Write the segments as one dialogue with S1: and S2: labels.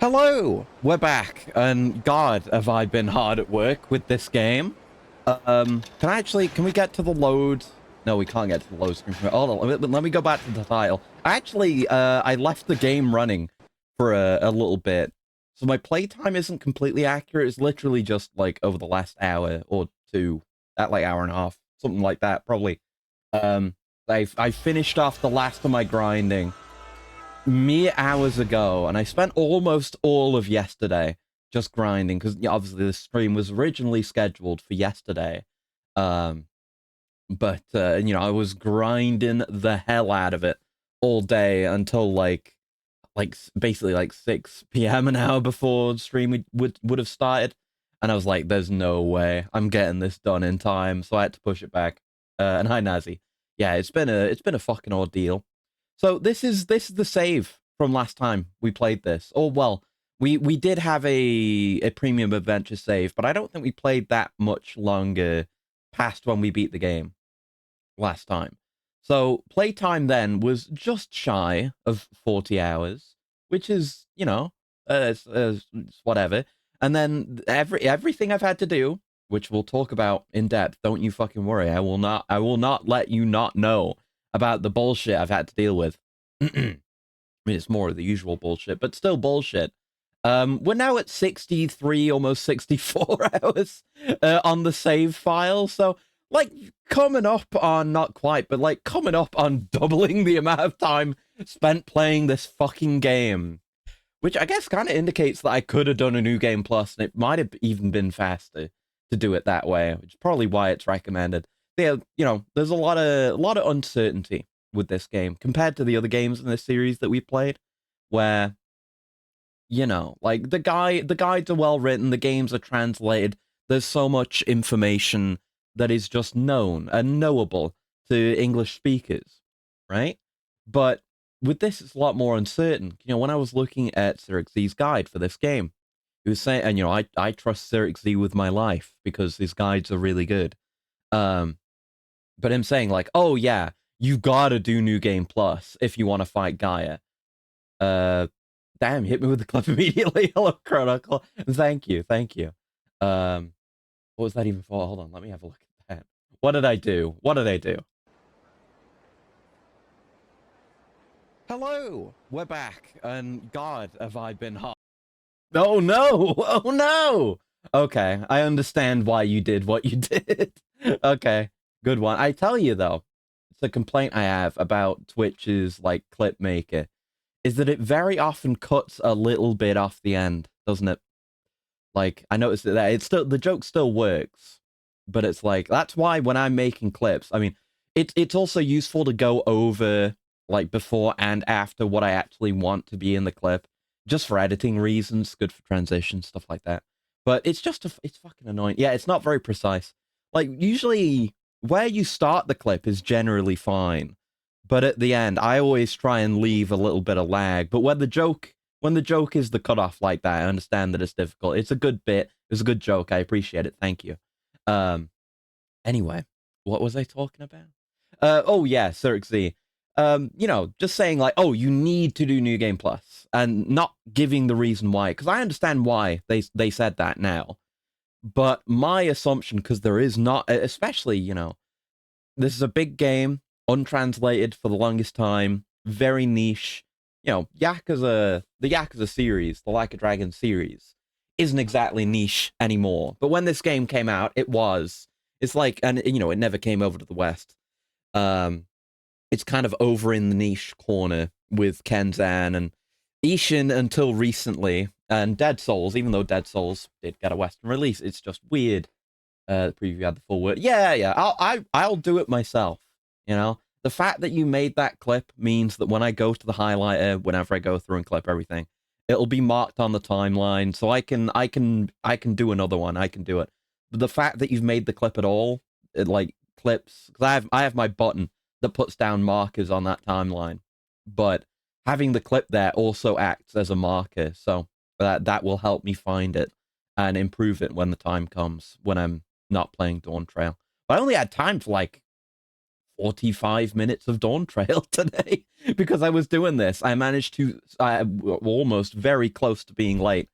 S1: Hello, we're back, and God, have I been hard at work with this game. Can we get to the load? No, we can't get to the load screen. Hold on, let me go back to the title. I left the game running for a little bit, so my playtime isn't completely accurate. It's literally just like over the last hour or two, that like hour and a half, something like that, probably. Um, I finished off the last of my grinding mere hours ago, and I spent almost all of yesterday just grinding because obviously the stream was originally scheduled for yesterday. Um, but I was grinding the hell out of it all day until basically like 6 p.m. an hour before the stream would have started, and I was like, "There's no way I'm getting this done in time," so I had to push it back. And hi, Nazi. Yeah, it's been a fucking ordeal. So this is the save from last time we played this. Or well, we did have a premium adventure save, but I don't think we played that much longer past when we beat the game last time. So playtime then was just shy of 40 hours, which is, it's whatever. And then everything I've had to do, which we'll talk about in depth, don't you fucking worry. I will not let you not know about the bullshit I've had to deal with. I mean, it's more of the usual bullshit, but still bullshit. We're now at 63, almost 64 hours on the save file. So, like, coming up on, not quite, but like coming up on doubling the amount of time spent playing this fucking game. Which I guess kind of indicates that I could have done a new game plus, and it might have even been faster to do it that way, which is probably why it's recommended. Yeah, there's a lot of uncertainty with this game compared to the other games in this series that we played, where like the guides are well written, the games are translated. There's so much information that is just known and knowable to English speakers, right? But with this, it's a lot more uncertain. When I was looking at Z's guide for this game, he was saying, and I trust Z with my life because his guides are really good. Um, but him saying like, oh yeah, you gotta do New Game Plus if you want to fight Gaia. Uh, Damn, hit me with the clip immediately. Hello, Chronicle. Thank you, thank you. What was that even for? Hold on, let me have a look at that. What did I do? What did I do? Hello, we're back, and God, have I been hot? Oh no! Oh no! Okay, I understand why you did what you did. Okay, good one. I tell you though, it's a complaint I have about Twitch's like clip maker is that it very often cuts a little bit off the end, doesn't it? Like I noticed that the joke still works, but it's like that's why when I'm making clips, I mean, it's also useful to go over like before and after what I actually want to be in the clip, just for editing reasons, good for transition stuff like that. But it's fucking annoying. Yeah, it's not very precise. Like usually where you start the clip is generally fine, but at the end I always try and leave a little bit of lag. But when the joke is the cutoff like that, I understand that it's difficult. It's a good bit. It's a good joke. I appreciate it. Thank you. Um. Anyway, what was I talking about? Oh yeah, Z. Just saying like, oh, you need to do New Game Plus, and not giving the reason why, because I understand why they said that now. But my assumption, because there is not, especially this is a big game, untranslated for the longest time, very niche. The Yakuza series, the Like a Dragon series, isn't exactly niche anymore. But when this game came out, it was. It's like, and it never came over to the West. Um, it's kind of over in the niche corner with Kenzan and Ishin until recently, and Dead Souls. Even though Dead Souls did get a Western release, it's just weird. The preview had the full word. Yeah. I'll do it myself. The fact that you made that clip means that when I go to the highlighter, whenever I go through and clip everything, it'll be marked on the timeline, so I can do another one. I can do it. But the fact that you've made the clip at all, it like clips, because I have my button that puts down markers on that timeline, but having the clip there also acts as a marker, so that will help me find it and improve it when the time comes when I'm not playing Dawn Trail. But I only had time for like 45 minutes of Dawn Trail today because I was doing this. I managed to, almost very close to being late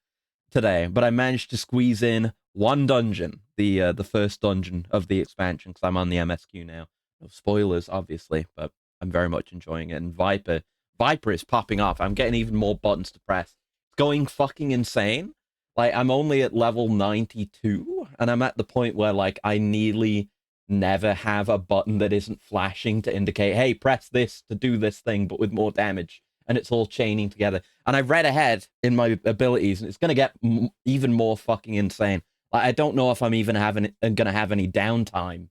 S1: today, but I managed to squeeze in one dungeon, the first dungeon of the expansion, because I'm on the MSQ now. No spoilers, obviously, but I'm very much enjoying it. And Viper is popping off. I'm getting even more buttons to press. It's going fucking insane. Like, I'm only at level 92, and I'm at the point where, like, I nearly never have a button that isn't flashing to indicate, hey, press this to do this thing, but with more damage. And it's all chaining together. And I've read ahead in my abilities, and it's going to get even more fucking insane. Like, I don't know if I'm even going to have any downtime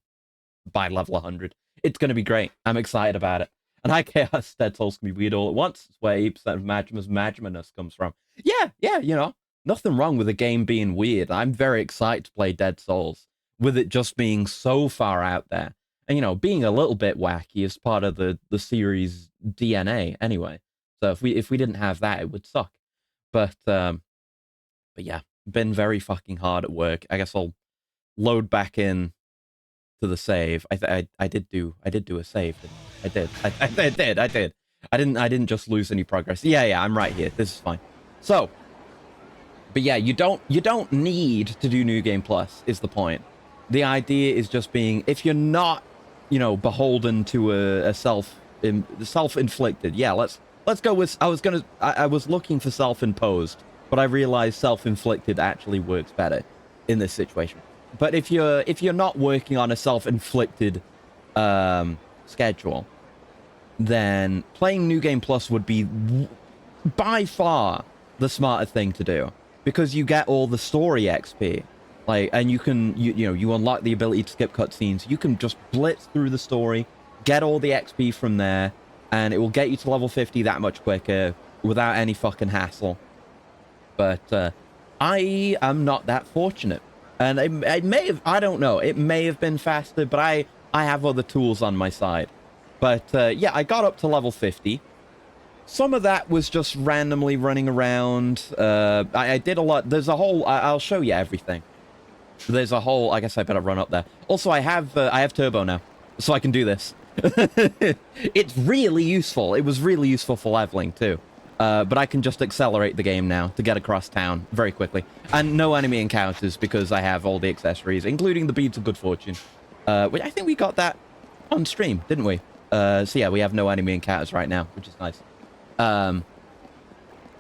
S1: by level 100. It's going to be great. I'm excited about it. And High Chaos Dead Souls can be weird all at once. It's where 80% of Majima's comes from. Yeah, you know, nothing wrong with a game being weird. I'm very excited to play Dead Souls, with it just being so far out there. And, you know, being a little bit wacky is part of the series DNA anyway. So if we didn't have that, it would suck. But yeah, been very fucking hard at work. I guess I'll load back in to the save. I did do a save. I did. I didn't just lose any progress. Yeah, I'm right here. This is fine. So, but yeah, you don't need to do New Game Plus is the point. The idea is just being, if you're not, you know, beholden to a self-inflicted. Yeah, let's go with, I was looking for self-imposed, but I realized self-inflicted actually works better in this situation. But if you're not working on a self-inflicted schedule, then playing New Game Plus would be by far the smarter thing to do, because you get all the story XP. Like, and you can, you unlock the ability to skip cutscenes. You can just blitz through the story, get all the XP from there, and it will get you to level 50 that much quicker without any fucking hassle. But I am not that fortunate. And it may have, I don't know, it may have been faster, but I have other tools on my side. But yeah, I got up to level 50. Some of that was just randomly running around. I did a lot. There's a whole, I'll show you everything. There's a whole, I guess I better run up there. Also, I have turbo now, so I can do this. It's really useful. It was really useful for leveling too. But I can just accelerate the game now to get across town very quickly. And no enemy encounters because I have all the accessories, including the Beads of Good Fortune. Which I think we got that on stream, didn't we? So yeah, we have no enemy encounters right now, which is nice. But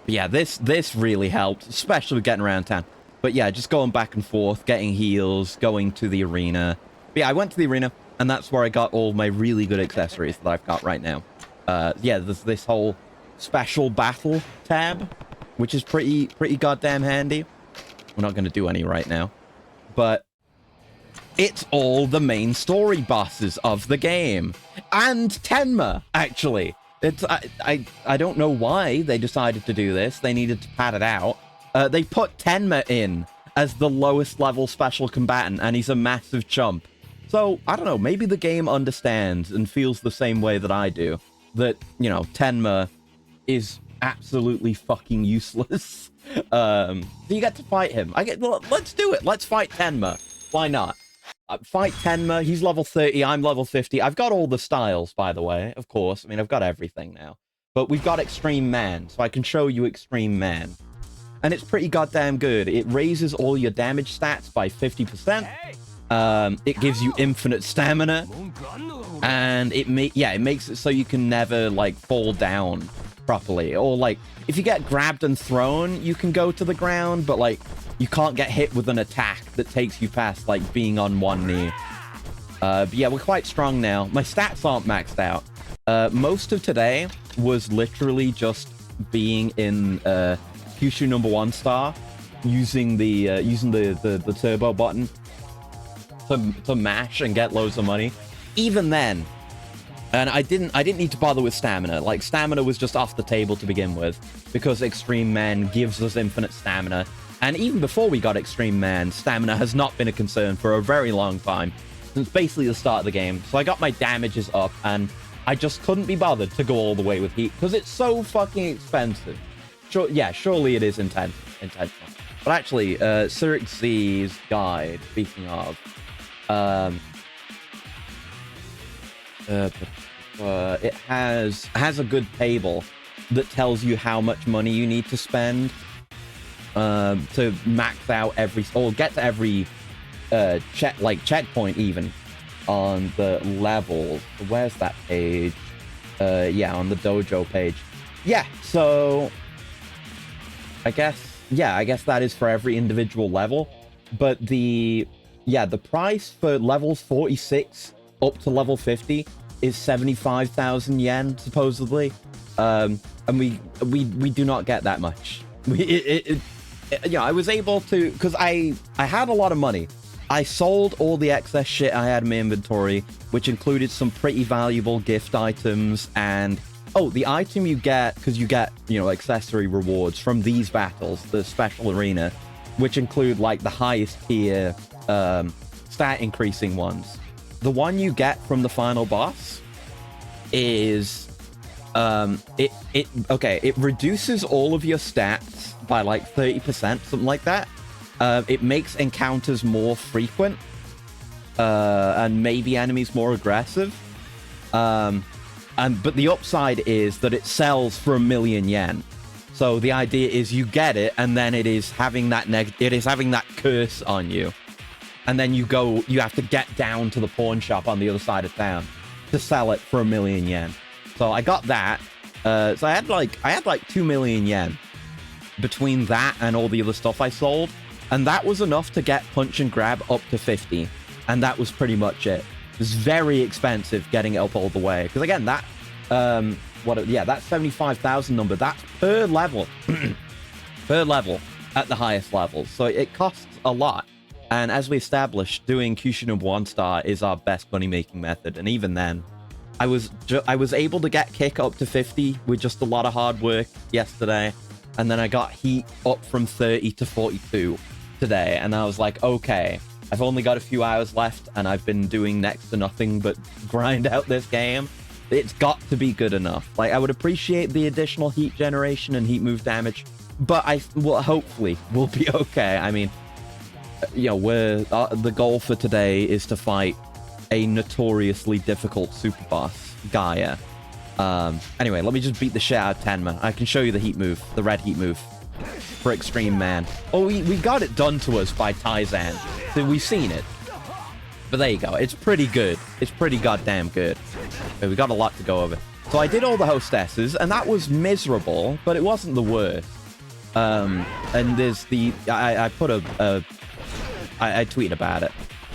S1: yeah, this really helped, especially with getting around town. But yeah, just going back and forth, getting heals, going to the arena. But yeah, I went to the arena, and that's where I got all my really good accessories that I've got right now. Yeah, there's this whole special battle tab, which is pretty goddamn handy. We're not going to do any right now, but it's all the main story bosses of the game, and Tenma, actually. It's I don't know why they decided to do this. They needed to pad it out. They put Tenma in as the lowest level special combatant, and he's a massive chump. So, I don't know, maybe the game understands and feels the same way that I do. That, you know, Tenma is absolutely fucking useless. So you get to fight him. Let's do it. Let's fight Tenma. Why not? Fight Tenma. He's level 30. I'm level 50. I've got all the styles, by the way, of course. I mean, I've got everything now. But we've got Extreme Man, so I can show you Extreme Man. And it's pretty goddamn good. It raises all your damage stats by 50%. It gives you infinite stamina. And it makes it so you can never, like, fall down properly. Or, like, if you get grabbed and thrown, you can go to the ground, but, like, you can't get hit with an attack that takes you past, like, being on one knee. But yeah, we're quite strong now. My stats aren't maxed out. Most of today was literally just being in Kurohyou #1 star, using the turbo button to mash and get loads of money. Even then, and I didn't need to bother with stamina. Like, stamina was just off the table to begin with, because Extreme Man gives us infinite stamina. And even before we got Extreme Man, stamina has not been a concern for a very long time, since basically the start of the game. So I got my damages up, and I just couldn't be bothered to go all the way with heat, because it's so fucking expensive. Sure, yeah, surely it is intentional. But actually, Cyric Z's guide, speaking of, It has a good table that tells you how much money you need to spend to max out or get to every checkpoint even on the levels. Where's that page? Yeah, on the dojo page. Yeah, so I guess that is for every individual level. But the price for levels 46 up to level 50 is 75,000 yen supposedly. And we do not get that much. I was able to, because I had a lot of money. I sold all the excess shit I had in my inventory, which included some pretty valuable gift items. And the item you get, because you get, accessory rewards from these battles, the special arena, which include like the highest tier stat increasing ones. The one you get from the final boss is it reduces all of your stats by like 30%, something like that. It makes encounters more frequent, and maybe enemies more aggressive. But the upside is that it sells for 1 million yen. So the idea is you get it, and then it is having that curse on you, and then you have to get down to the pawn shop on the other side of town to sell it for 1 million yen. So I got that. So I had like 2 million yen between that and all the other stuff I sold. And that was enough to get punch and grab up to 50. And that was pretty much it. It was very expensive getting it up all the way. Because again, that, that 75,000 number, that's per level. Per level at the highest levels. So it costs a lot. And as we established, doing Kushino 1-star is our best money-making method. And even then, I was able to get kick up to 50 with just a lot of hard work yesterday. And then I got heat up from 30 to 42 today. And I was like, okay, I've only got a few hours left and I've been doing next to nothing but grind out this game. It's got to be good enough. Like, I would appreciate the additional heat generation and heat move damage, but hopefully we'll be okay. I mean, the goal for today is to fight a notoriously difficult super boss, Gaia. Anyway, let me just beat the shit out of Tenma. I can show you the heat move, the red heat move for Extreme Man. Oh, we got it done to us by Taizan. So we've seen it. But there you go. It's pretty good. It's pretty goddamn good. Okay, we got a lot to go over. So I did all the hostesses, and that was miserable, but it wasn't the worst. And there's the... I tweeted about it.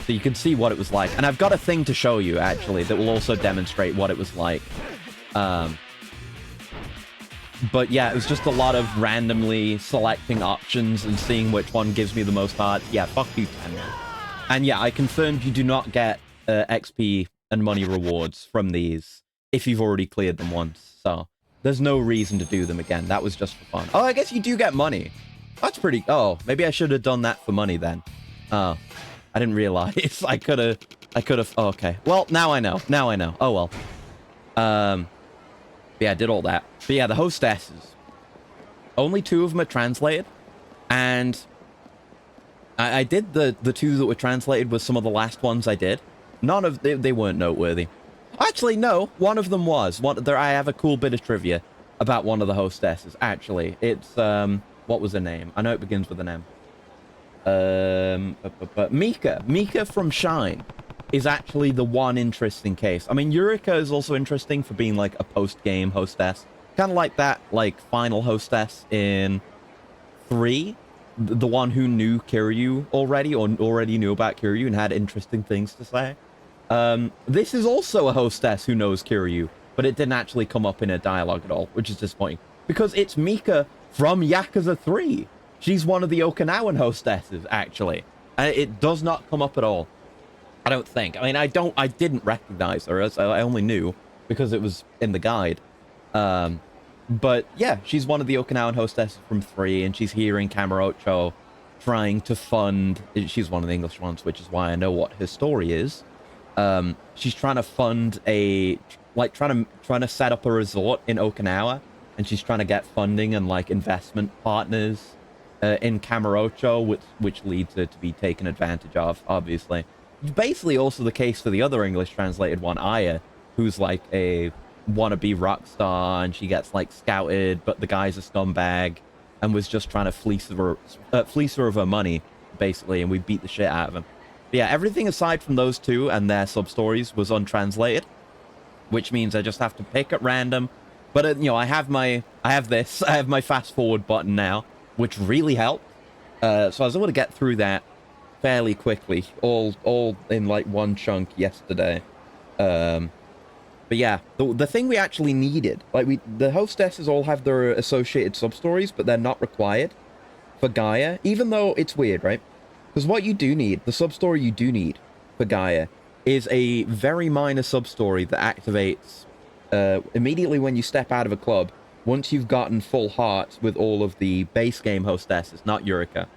S1: So you can see what it was like. And I've got a thing to show you, actually, that will also demonstrate what it was like. But yeah, it was just a lot of randomly selecting options and seeing which one gives me the most hearts. Yeah, fuck you, Tenma. And yeah, I confirmed you do not get XP and money rewards from these if you've already cleared them once. So there's no reason to do them again. That was just for fun. Oh, I guess you do get money. That's pretty... Oh, maybe I should have done that for money then. Oh, I didn't realize. I could have... Oh, okay. Well, now I know. Now I know. Oh, well. Yeah, I did all that. But yeah, the hostesses. Only 2 of them are translated. And I did the 2 that were translated with some of the last ones I did. None of... They weren't noteworthy. Actually, no. One of them was. I have a cool bit of trivia about one of the hostesses. Actually, it's... What was her name? I know it begins with an M. Mika. Mika from Shine is actually the one interesting case. I mean, Eureka is also interesting for being like a post-game hostess. Kind of like that, like, final hostess in 3. The one who knew Kurohyou already, or already knew about Kurohyou and had interesting things to say. This is also a hostess who knows Kurohyou, but it didn't actually come up in a dialogue at all, which is disappointing. Because it's Mika from Yakuza 3. She's one of the Okinawan hostesses, actually. And it does not come up at all. I don't think. I mean, I didn't recognize her, as I only knew because it was in the guide. But yeah, she's one of the Okinawan hostesses from 3, and she's here in Kamurocho trying to fund... She's one of the English ones, which is why I know what her story is. She's trying to fund a... Like, trying to set up a resort in Okinawa, and she's trying to get funding and, like, investment partners in Kamurocho, which leads her to be taken advantage of, obviously. Basically also the case for the other English translated one, Aya. who's like a wannabe rock star, and she gets like scouted, but the guy's a scumbag and was just trying to fleece her of her money, basically, and we beat the shit out of him. But yeah, everything aside from those two and their sub-stories was untranslated, which means I just have to pick at random. But you know, I have my fast forward button now, which really helped. So I was able to get through that fairly quickly, all in like one chunk yesterday. But yeah, the thing we actually needed, like the hostesses all have their associated sub-stories, but they're not required for Gaia, even though it's weird, right? Because what you do need, the sub-story you do need for Gaia, is a very minor sub-story that activates immediately when you step out of a club, once you've gotten full hearts with all of the base game hostesses, not Eureka.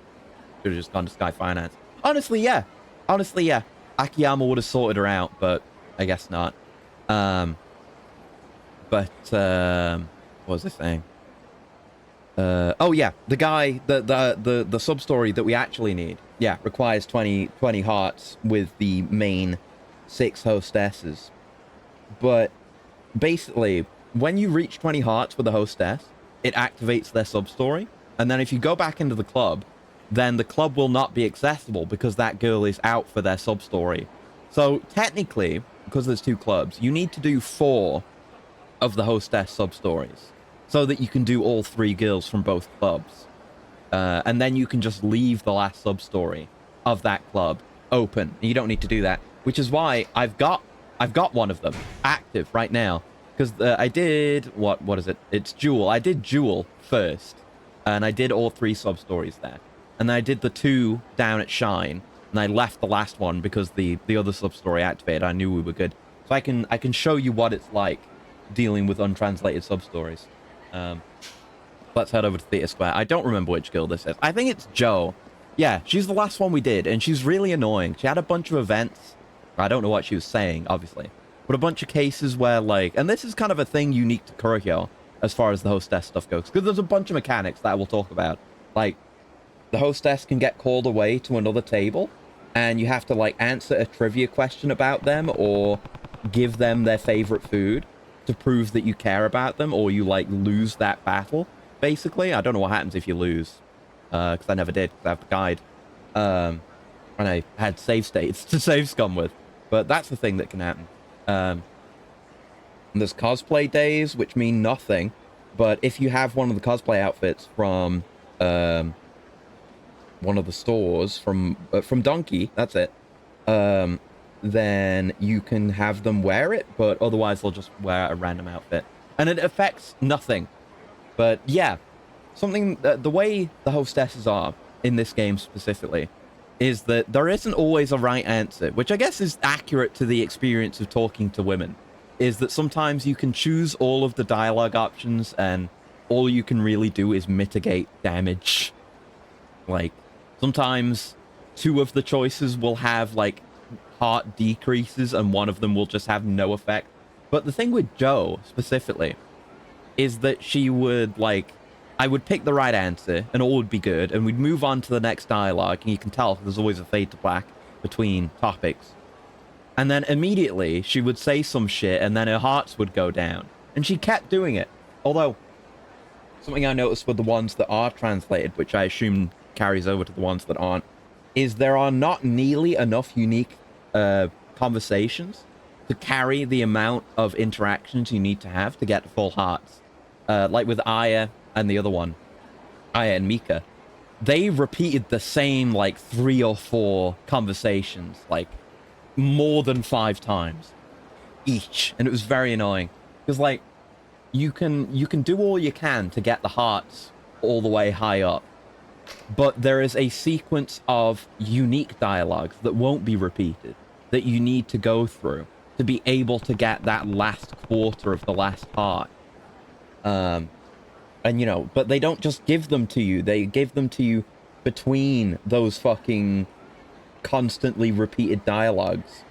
S1: Should have just gone to Sky Finance. Honestly, yeah. Akiyama would have sorted her out, but I guess not. What was I saying? Oh yeah, the guy, the sub-story that we actually need, yeah, requires 20 hearts with the main 6 hostesses. But basically, when you reach 20 hearts with a hostess, it activates their sub-story, and then if you go back into the club, then the club will not be accessible because that girl is out for their sub-story. So technically, because there's 2 clubs, you need to do 4 of the hostess sub-stories so that you can do all 3 girls from both clubs. And then you can just leave the last sub-story of that club open. You don't need to do that, which is why I've got one of them active right now. Because I did, what is it? It's Jewel. I did Jewel first, and I did all 3 sub-stories there. And then I did the 2 down at Shine, and I left the last one because the other sub-story activated. I knew we were good. So I can show you what it's like dealing with untranslated sub-stories. Let's head over to Theater Square. I don't remember which guild this is. I think it's Joe. Yeah, she's the last one we did, and she's really annoying. She had a bunch of events. I don't know what she was saying, obviously. But a bunch of cases where, like... And this is kind of a thing unique to Kurohyou, as far as the hostess stuff goes. Because there's a bunch of mechanics that we'll talk about. Like, the hostess can get called away to another table, and you have to, like, answer a trivia question about them, or give them their favorite food to prove that you care about them, or you, like, lose that battle, basically. I don't know what happens if you lose, because I never did, because I have the guide. And I had save states to save scum with. But that's the thing that can happen. And there's cosplay days, which mean nothing. But if you have one of the cosplay outfits from one of the stores, from Donkey, that's it, then you can have them wear it, but otherwise they'll just wear a random outfit. And it affects nothing. But yeah, something, the way the hostesses are in this game specifically, is that there isn't always a right answer, which I guess is accurate to the experience of talking to women, is that sometimes you can choose all of the dialogue options and all you can really do is mitigate damage. Like, sometimes 2 of the choices will have, like, heart decreases and one of them will just have no effect. But the thing with Joe, specifically, is that she would, like... I would pick the right answer, and all would be good, and we'd move on to the next dialogue, and you can tell there's always a fade to black between topics. And then immediately, she would say some shit, and then her hearts would go down. And she kept doing it. Although, something I noticed with the ones that are translated, which I assume carries over to the ones that aren't, is there are not nearly enough unique conversations to carry the amount of interactions you need to have to get full hearts. Like with Aya and the other one, Aya and Mika, they repeated the same, like, 3 or 4 conversations, like, more than 5 times each. And it was very annoying. Because, like, you can do all you can to get the hearts all the way high up. But there is a sequence of unique dialogues that won't be repeated, that you need to go through to be able to get that last quarter of the last heart. And, you know, but they don't just give them to you. They give them to you between those fucking constantly repeated dialogues.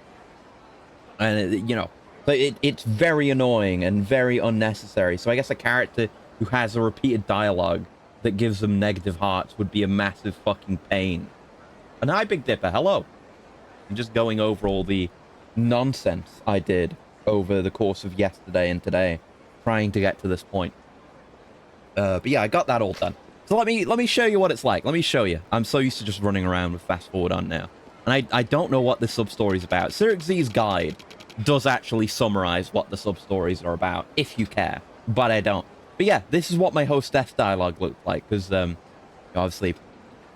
S1: And, you know, but it's very annoying and very unnecessary. So I guess a character who has a repeated dialogue that gives them negative hearts would be a massive fucking pain. And hi, Big Dipper, hello. I'm just going over all the nonsense I did over the course of yesterday and today, trying to get to this point. But yeah, I got that all done. So let me show you what it's like. Let me show you. I'm so used to just running around with fast forward on now. And I don't know what this sub-story is about. X's guide does actually summarize what the sub-stories are about, if you care. But I don't. But yeah, this is what my hostess dialogue looked like. Because, obviously,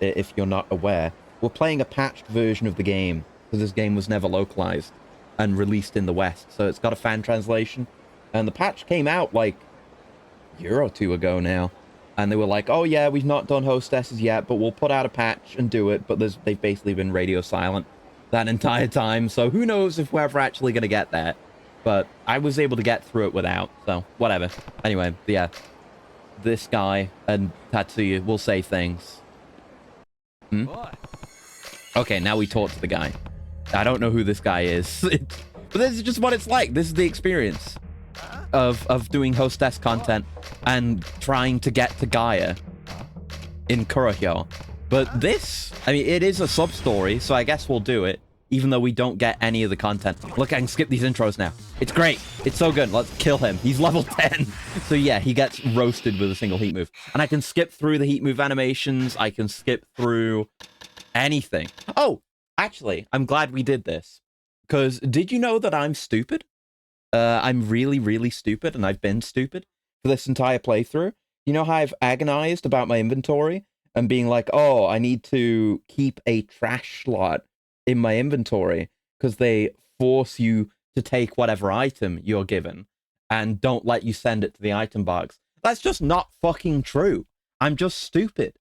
S1: if you're not aware, we're playing a patched version of the game. Because this game was never localized and released in the West. So it's got a fan translation. And the patch came out like a year or two ago now. And they were like, oh yeah, we've not done hostesses yet, but we'll put out a patch and do it. But they've basically been radio silent that entire time. So who knows if we're ever actually going to get that. But I was able to get through it without, so whatever. Anyway, yeah. This guy and Tatsuya will say things. Hmm? Okay, now we talk to the guy. I don't know who this guy is. But this is just what it's like. This is the experience of doing hostess content and trying to get to Gaia in Kurohyou. But this, I mean, it is a sub-story, so I guess we'll do it, even though we don't get any of the content. Look, I can skip these intros now. It's great. It's so good. Let's kill him. He's level 10. So yeah, he gets roasted with a single heat move. And I can skip through the heat move animations. I can skip through anything. Oh, actually, I'm glad we did this. Because did you know that I'm stupid? I'm really, really stupid, and I've been stupid for this entire playthrough. You know how I've agonized about my inventory and being like, oh, I need to keep a trash slot in my inventory because they force you to take whatever item you're given and don't let you send it to the item box. That's just not fucking true. I'm just stupid.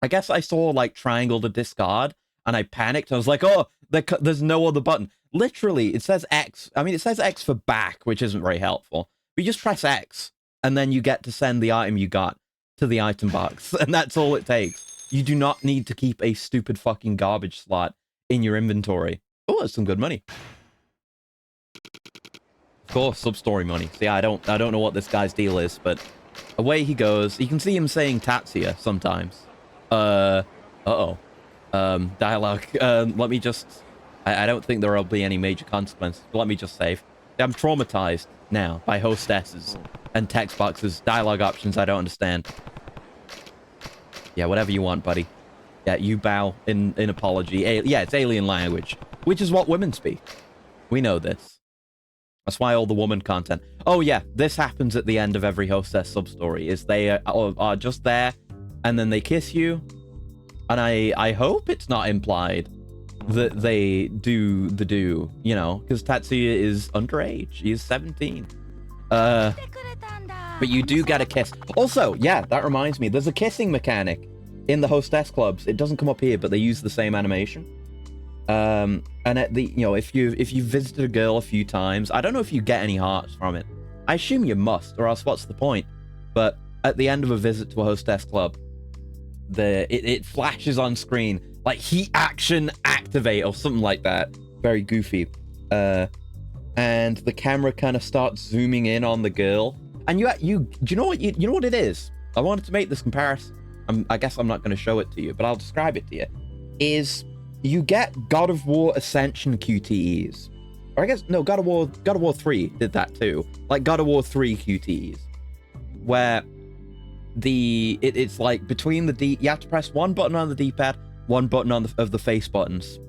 S1: I guess I saw like triangle to discard and I panicked. I was like, oh, there's no other button. Literally, it says X. I mean, it says X for back, which isn't very helpful. But you just press X, and then you get to send the item you got to the item box. And that's all it takes. You do not need to keep a stupid fucking garbage slot in your inventory. Oh, that's some good money. Of course, sub-story money. See, I don't know what this guy's deal is, but away he goes. You can see him saying Tatsuya sometimes. Uh-oh. Dialogue. Let me just... I don't think there will be any major consequences, but let me just save. I'm traumatized now by hostesses and text boxes, dialogue options I don't understand. Yeah, whatever you want, buddy. Yeah, you bow in apology. Yeah, it's alien language, which is what women speak. We know this. That's why all the woman content... Oh yeah, this happens at the end of every hostess sub-story, is they are just there, and then they kiss you, and I hope it's not implied that they do the do, you know, because Tatsuya is underage. He is 17. But you do get a kiss. Also, yeah, that reminds me, there's a kissing mechanic in the hostess clubs. It doesn't come up here, but they use the same animation. And at the, you know, if you've visited a girl a few times, I don't know if you get any hearts from it. I assume you must, or else what's the point? But at the end of a visit to a hostess club, it flashes on screen like heat action activate or something like that. Very goofy. And the camera kind of starts zooming in on the girl. And do you know what you know what it is? I wanted to make this comparison. I guess I'm not going to show it to you, but I'll describe it to you. Is you get God of War Ascension QTEs. Or I guess no, God of War 3 did that too. Like God of War 3 QTEs. Where it's like between the you have to press one button on the D-pad, one button on of the face buttons,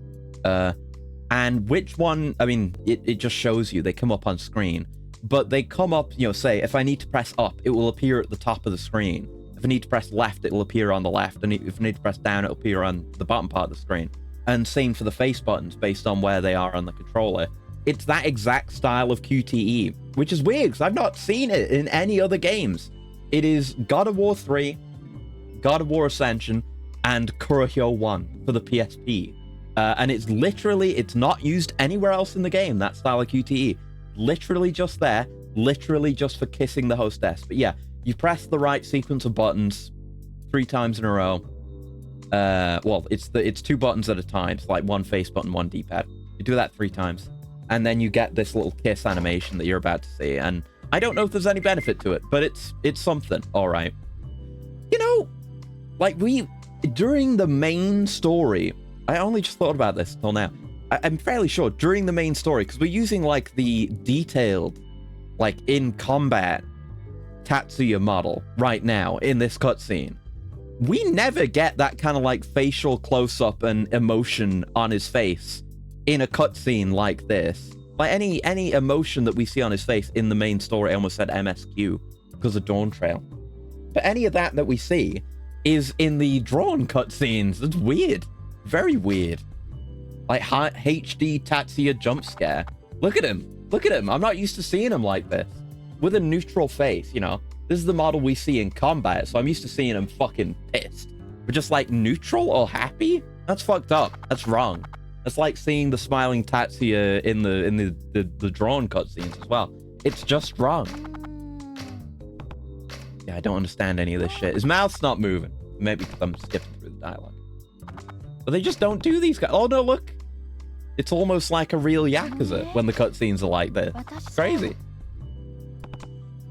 S1: and which one, I mean, it just shows you, they come up on screen, but they come up, you know, say if I need to press up, it will appear at the top of the screen. If I need to press left, it will appear on the left, and if I need to press down, it'll appear on the bottom part of the screen. And same for the face buttons based on where they are on the controller. It's that exact style of QTE, which is weird because I've not seen it in any other games. It is God of War 3, God of War Ascension, and Kurohyou 1 for the PSP. And it's not used anywhere else in the game, that style of QTE. Literally just there, literally just for kissing the hostess. But yeah, you press the right sequence of buttons 3 times in a row. Well, it's 2 buttons at a time. It's like one face button, one D-pad. You do that 3 times. And then you get this little kiss animation that you're about to see. And I don't know if there's any benefit to it, but it's something, all right. You know, like during the main story, I only just thought about this till now. I'm fairly sure during the main story, because we're using like the detailed, like in combat Tatsuya model right now in this cutscene. We never get that kind of like facial close-up and emotion on his face in a cutscene like this. Like any emotion that we see on his face in the main story, I almost said MSQ because of Dawn Trail. But any of that we see is in the drawn cutscenes. It's weird. Very weird. Like HD Tatsuya jump scare. Look at him. Look at him. I'm not used to seeing him like this. With a neutral face, you know. This is the model we see in combat, so I'm used to seeing him fucking pissed. But just like neutral or happy? That's fucked up. That's wrong. It's like seeing the smiling Tatsuya in the drawn cutscenes as well. It's just wrong. Yeah, I don't understand any of this shit. His mouth's not moving. Maybe because I'm skipping through the dialogue. But they just don't do these guys. Oh no, look. It's almost like a real Yakuza when the cutscenes are like this. It's crazy.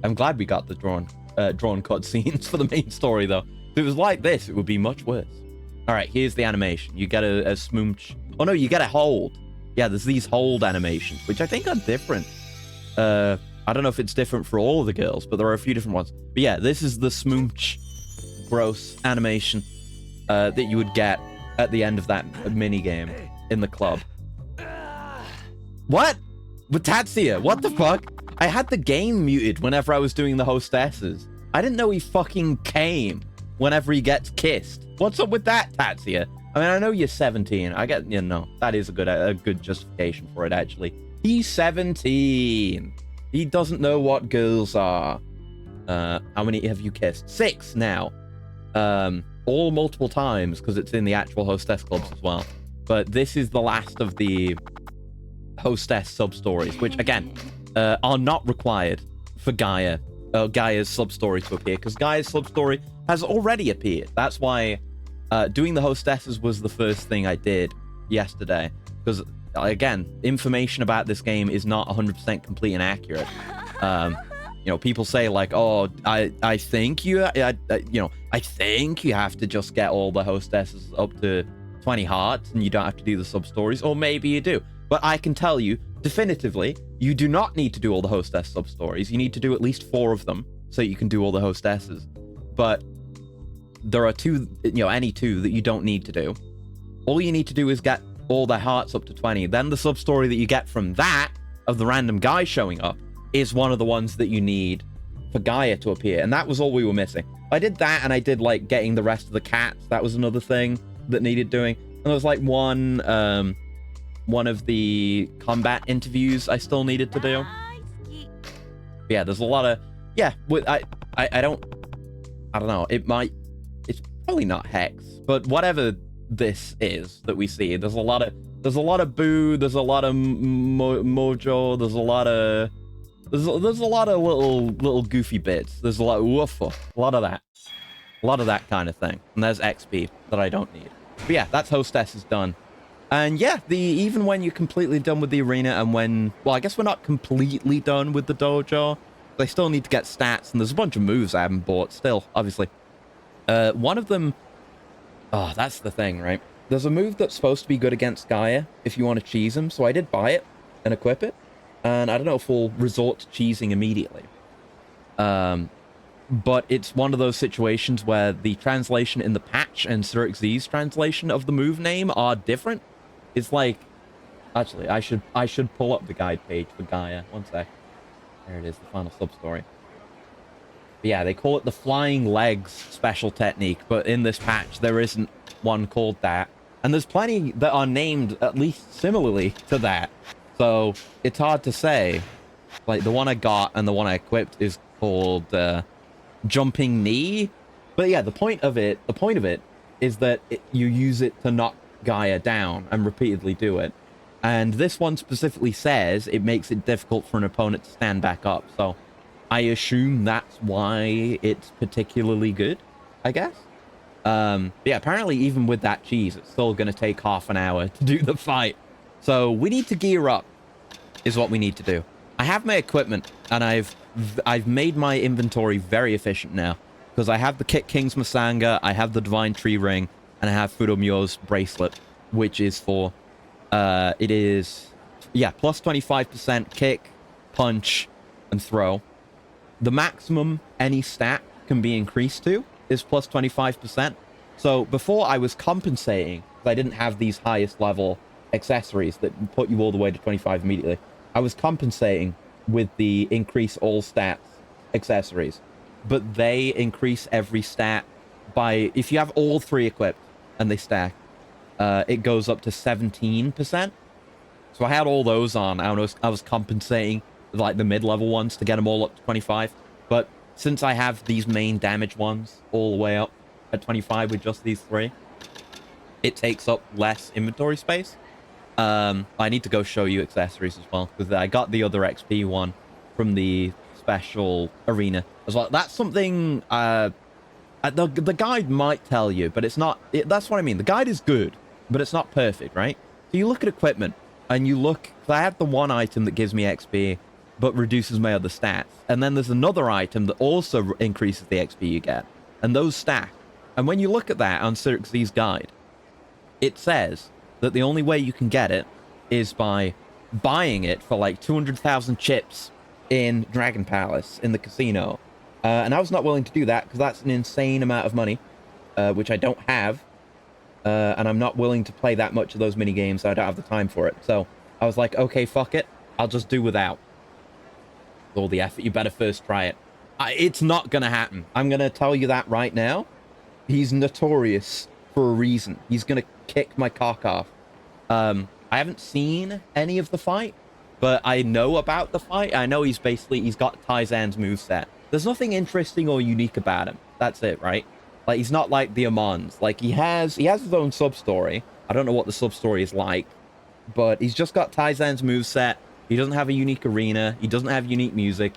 S1: I'm glad we got the drawn cutscenes for the main story, though. If it was like this, it would be much worse. All right, here's the animation. You get a smooch. Oh, no, you get a hold. Yeah, there's these hold animations, which I think are different. I don't know if it's different for all of the girls, but there are a few different ones. But yeah, this is the smooch gross animation that you would get at the end of that mini game in the club. What? With Tatsuya? What the fuck? I had the game muted whenever I was doing the hostesses. I didn't know he fucking came whenever he gets kissed. What's up with that, Tatsuya? I mean, I know you're 17. I get, you know, that is a good justification for it, actually. He's 17. He doesn't know what girls are. How many have you kissed? 6 now. All multiple times, because it's in the actual hostess clubs as well. But this is the last of the hostess sub-stories, which, again, are not required for Gaia's sub-story to appear, because Gaia's sub-story has already appeared. That's why doing the hostesses was the first thing I did yesterday, because, again, information about this game is not 100% complete and accurate. You know, people say, like, oh, I think you think you have to just get all the hostesses up to 20 hearts, and you don't have to do the sub-stories, or maybe you do. But I can tell you, definitively, you do not need to do all the hostess sub-stories. You need to do at least 4 of them, so you can do all the hostesses. But there are 2, you know, any 2 that you don't need to do. All you need to do is get all their hearts up to 20. Then the sub-story that you get from that, of the random guy showing up, is one of the ones that you need for Gaia to appear. And that was all we were missing. I did that, and I did, like, getting the rest of the cats. That was another thing that needed doing. And there was, like, one of the combat interviews I still needed to do. Yeah, there's a lot of... Yeah, I don't know. It's probably not Hex, but whatever this is that we see, there's a lot of boo, there's a lot of mojo, there's a lot of little goofy bits. There's a lot of woofa, a lot of that kind of thing. And there's XP that I don't need. But yeah, that's hostess is done. And yeah, even when you're completely done with the arena, and well, I guess we're not completely done with the dojo. They still need to get stats, and there's a bunch of moves I haven't bought still, obviously. One of them, oh, that's the thing, right? There's a move that's supposed to be good against Gaia if you want to cheese him, so I did buy it and equip it. And I don't know if we'll resort to cheesing immediately. But it's one of those situations where the translation in the patch and Sir X's translation of the move name are different. It's like... Actually, I should pull up the guide page for Gaia. One sec. There it is, the final sub-story. But yeah, they call it the flying legs special technique, but in this patch, there isn't one called that. And there's plenty that are named at least similarly to that. So it's hard to say. Like, the one I got and the one I equipped is called jumping knee. But yeah, the point of it is that you use it to knock Gaia down and repeatedly do it. And this one specifically says it makes it difficult for an opponent to stand back up. So I assume that's why it's particularly good, I guess. Yeah, apparently even with that cheese, it's still going to take half an hour to do the fight. So we need to gear up, is what we need to do. I have my equipment, and I've made my inventory very efficient now. Because I have the Kit King's Masanga, I have the Divine Tree Ring, and I have Fudomyo's bracelet, which is for It is, yeah, plus 25% kick, punch, and throw. The maximum any stat can be increased to is plus 25%. So before I was compensating, because I didn't have these highest level accessories that put you all the way to 25 immediately. I was compensating with the increase all stats accessories, but they increase every stat by, if you have all three equipped and they stack, it goes up to 17%. So I had all those on. I was compensating like the mid-level ones to get them all up to 25. But since I have these main damage ones all the way up at 25 with just these three, it takes up less inventory space. I need to go show you accessories as well, because I got the other XP one from the special arena as well. That's something the guide might tell you, but it's not. That's what I mean. The guide is good, but it's not perfect, right? So you look at equipment, and you look. I have the one item that gives me XP, but reduces my other stats, and then there's another item that also increases the XP you get, and those stack. And when you look at that on Xerxes' guide, it says that the only way you can get it is by buying it for like 200,000 chips in Dragon Palace in the casino. And I was not willing to do that because that's an insane amount of money, which I don't have. And I'm not willing to play that much of those mini games. So I don't have the time for it. So I was like, okay, fuck it. I'll just do without. With all the effort, you better first try it. It's not going to happen. I'm going to tell you that right now. He's notorious for a reason. He's going to kick my cock off. I haven't seen any of the fight, but I know about the fight. I know he's got Taizan's moveset. There's nothing interesting or unique about him. That's it, right? Like, he's not like the Amons. Like, he has his own sub-story. I don't know what the sub-story is like, but he's just got Taizan's moveset. He doesn't have a unique arena. He doesn't have unique music.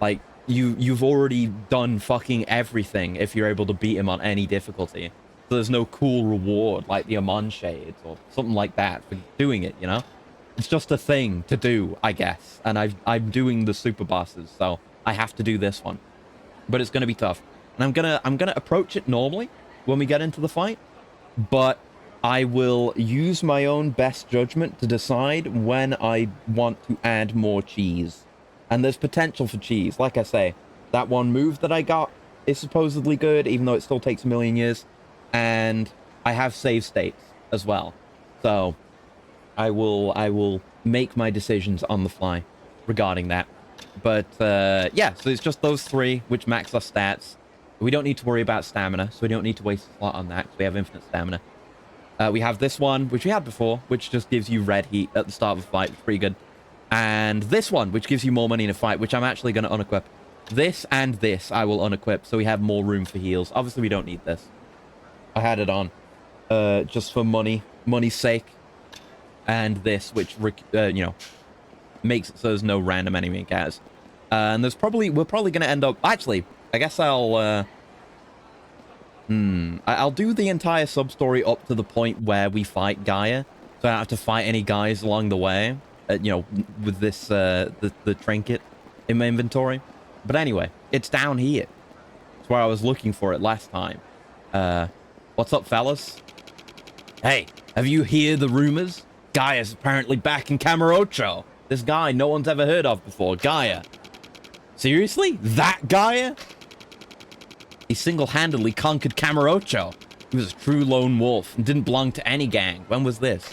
S1: Like, you've already done fucking everything if you're able to beat him on any difficulty. So there's no cool reward like the Amon Shades or something like that for doing it, you know? It's just a thing to do, I guess. And I'm doing the super bosses, so I have to do this one. But it's gonna be tough. And I'm gonna approach it normally when we get into the fight, but I will use my own best judgment to decide when I want to add more cheese. And there's potential for cheese. Like I say, that one move that I got is supposedly good, even though it still takes a million years. And I have save states as well. So I will make my decisions on the fly regarding that. But yeah, so it's just those three which max our stats. We don't need to worry about stamina, so we don't need to waste a slot on that because we have infinite stamina. We have this one, which we had before, which just gives you red heat at the start of a fight, which is pretty good. And this one, which gives you more money in a fight, which I'm actually going to unequip. This and this I will unequip, so we have more room for heals. Obviously, we don't need this. I had it on just for money's sake. And this, which, you know, makes it so there's no random enemy encounters. And we're probably going to end up... Actually, I guess I'll do the entire sub-story up to the point where we fight Gaia. So I don't have to fight any guys along the way, you know, with this, the trinket in my inventory. But anyway, it's down here. It's where I was looking for it last time. What's up, fellas? Hey, have you heard the rumors? Gaia's apparently back in Kamurocho. This guy no one's ever heard of before, Gaia. Seriously? That Gaia? He single-handedly conquered Kamurocho. He was a true lone wolf and didn't belong to any gang. When was this?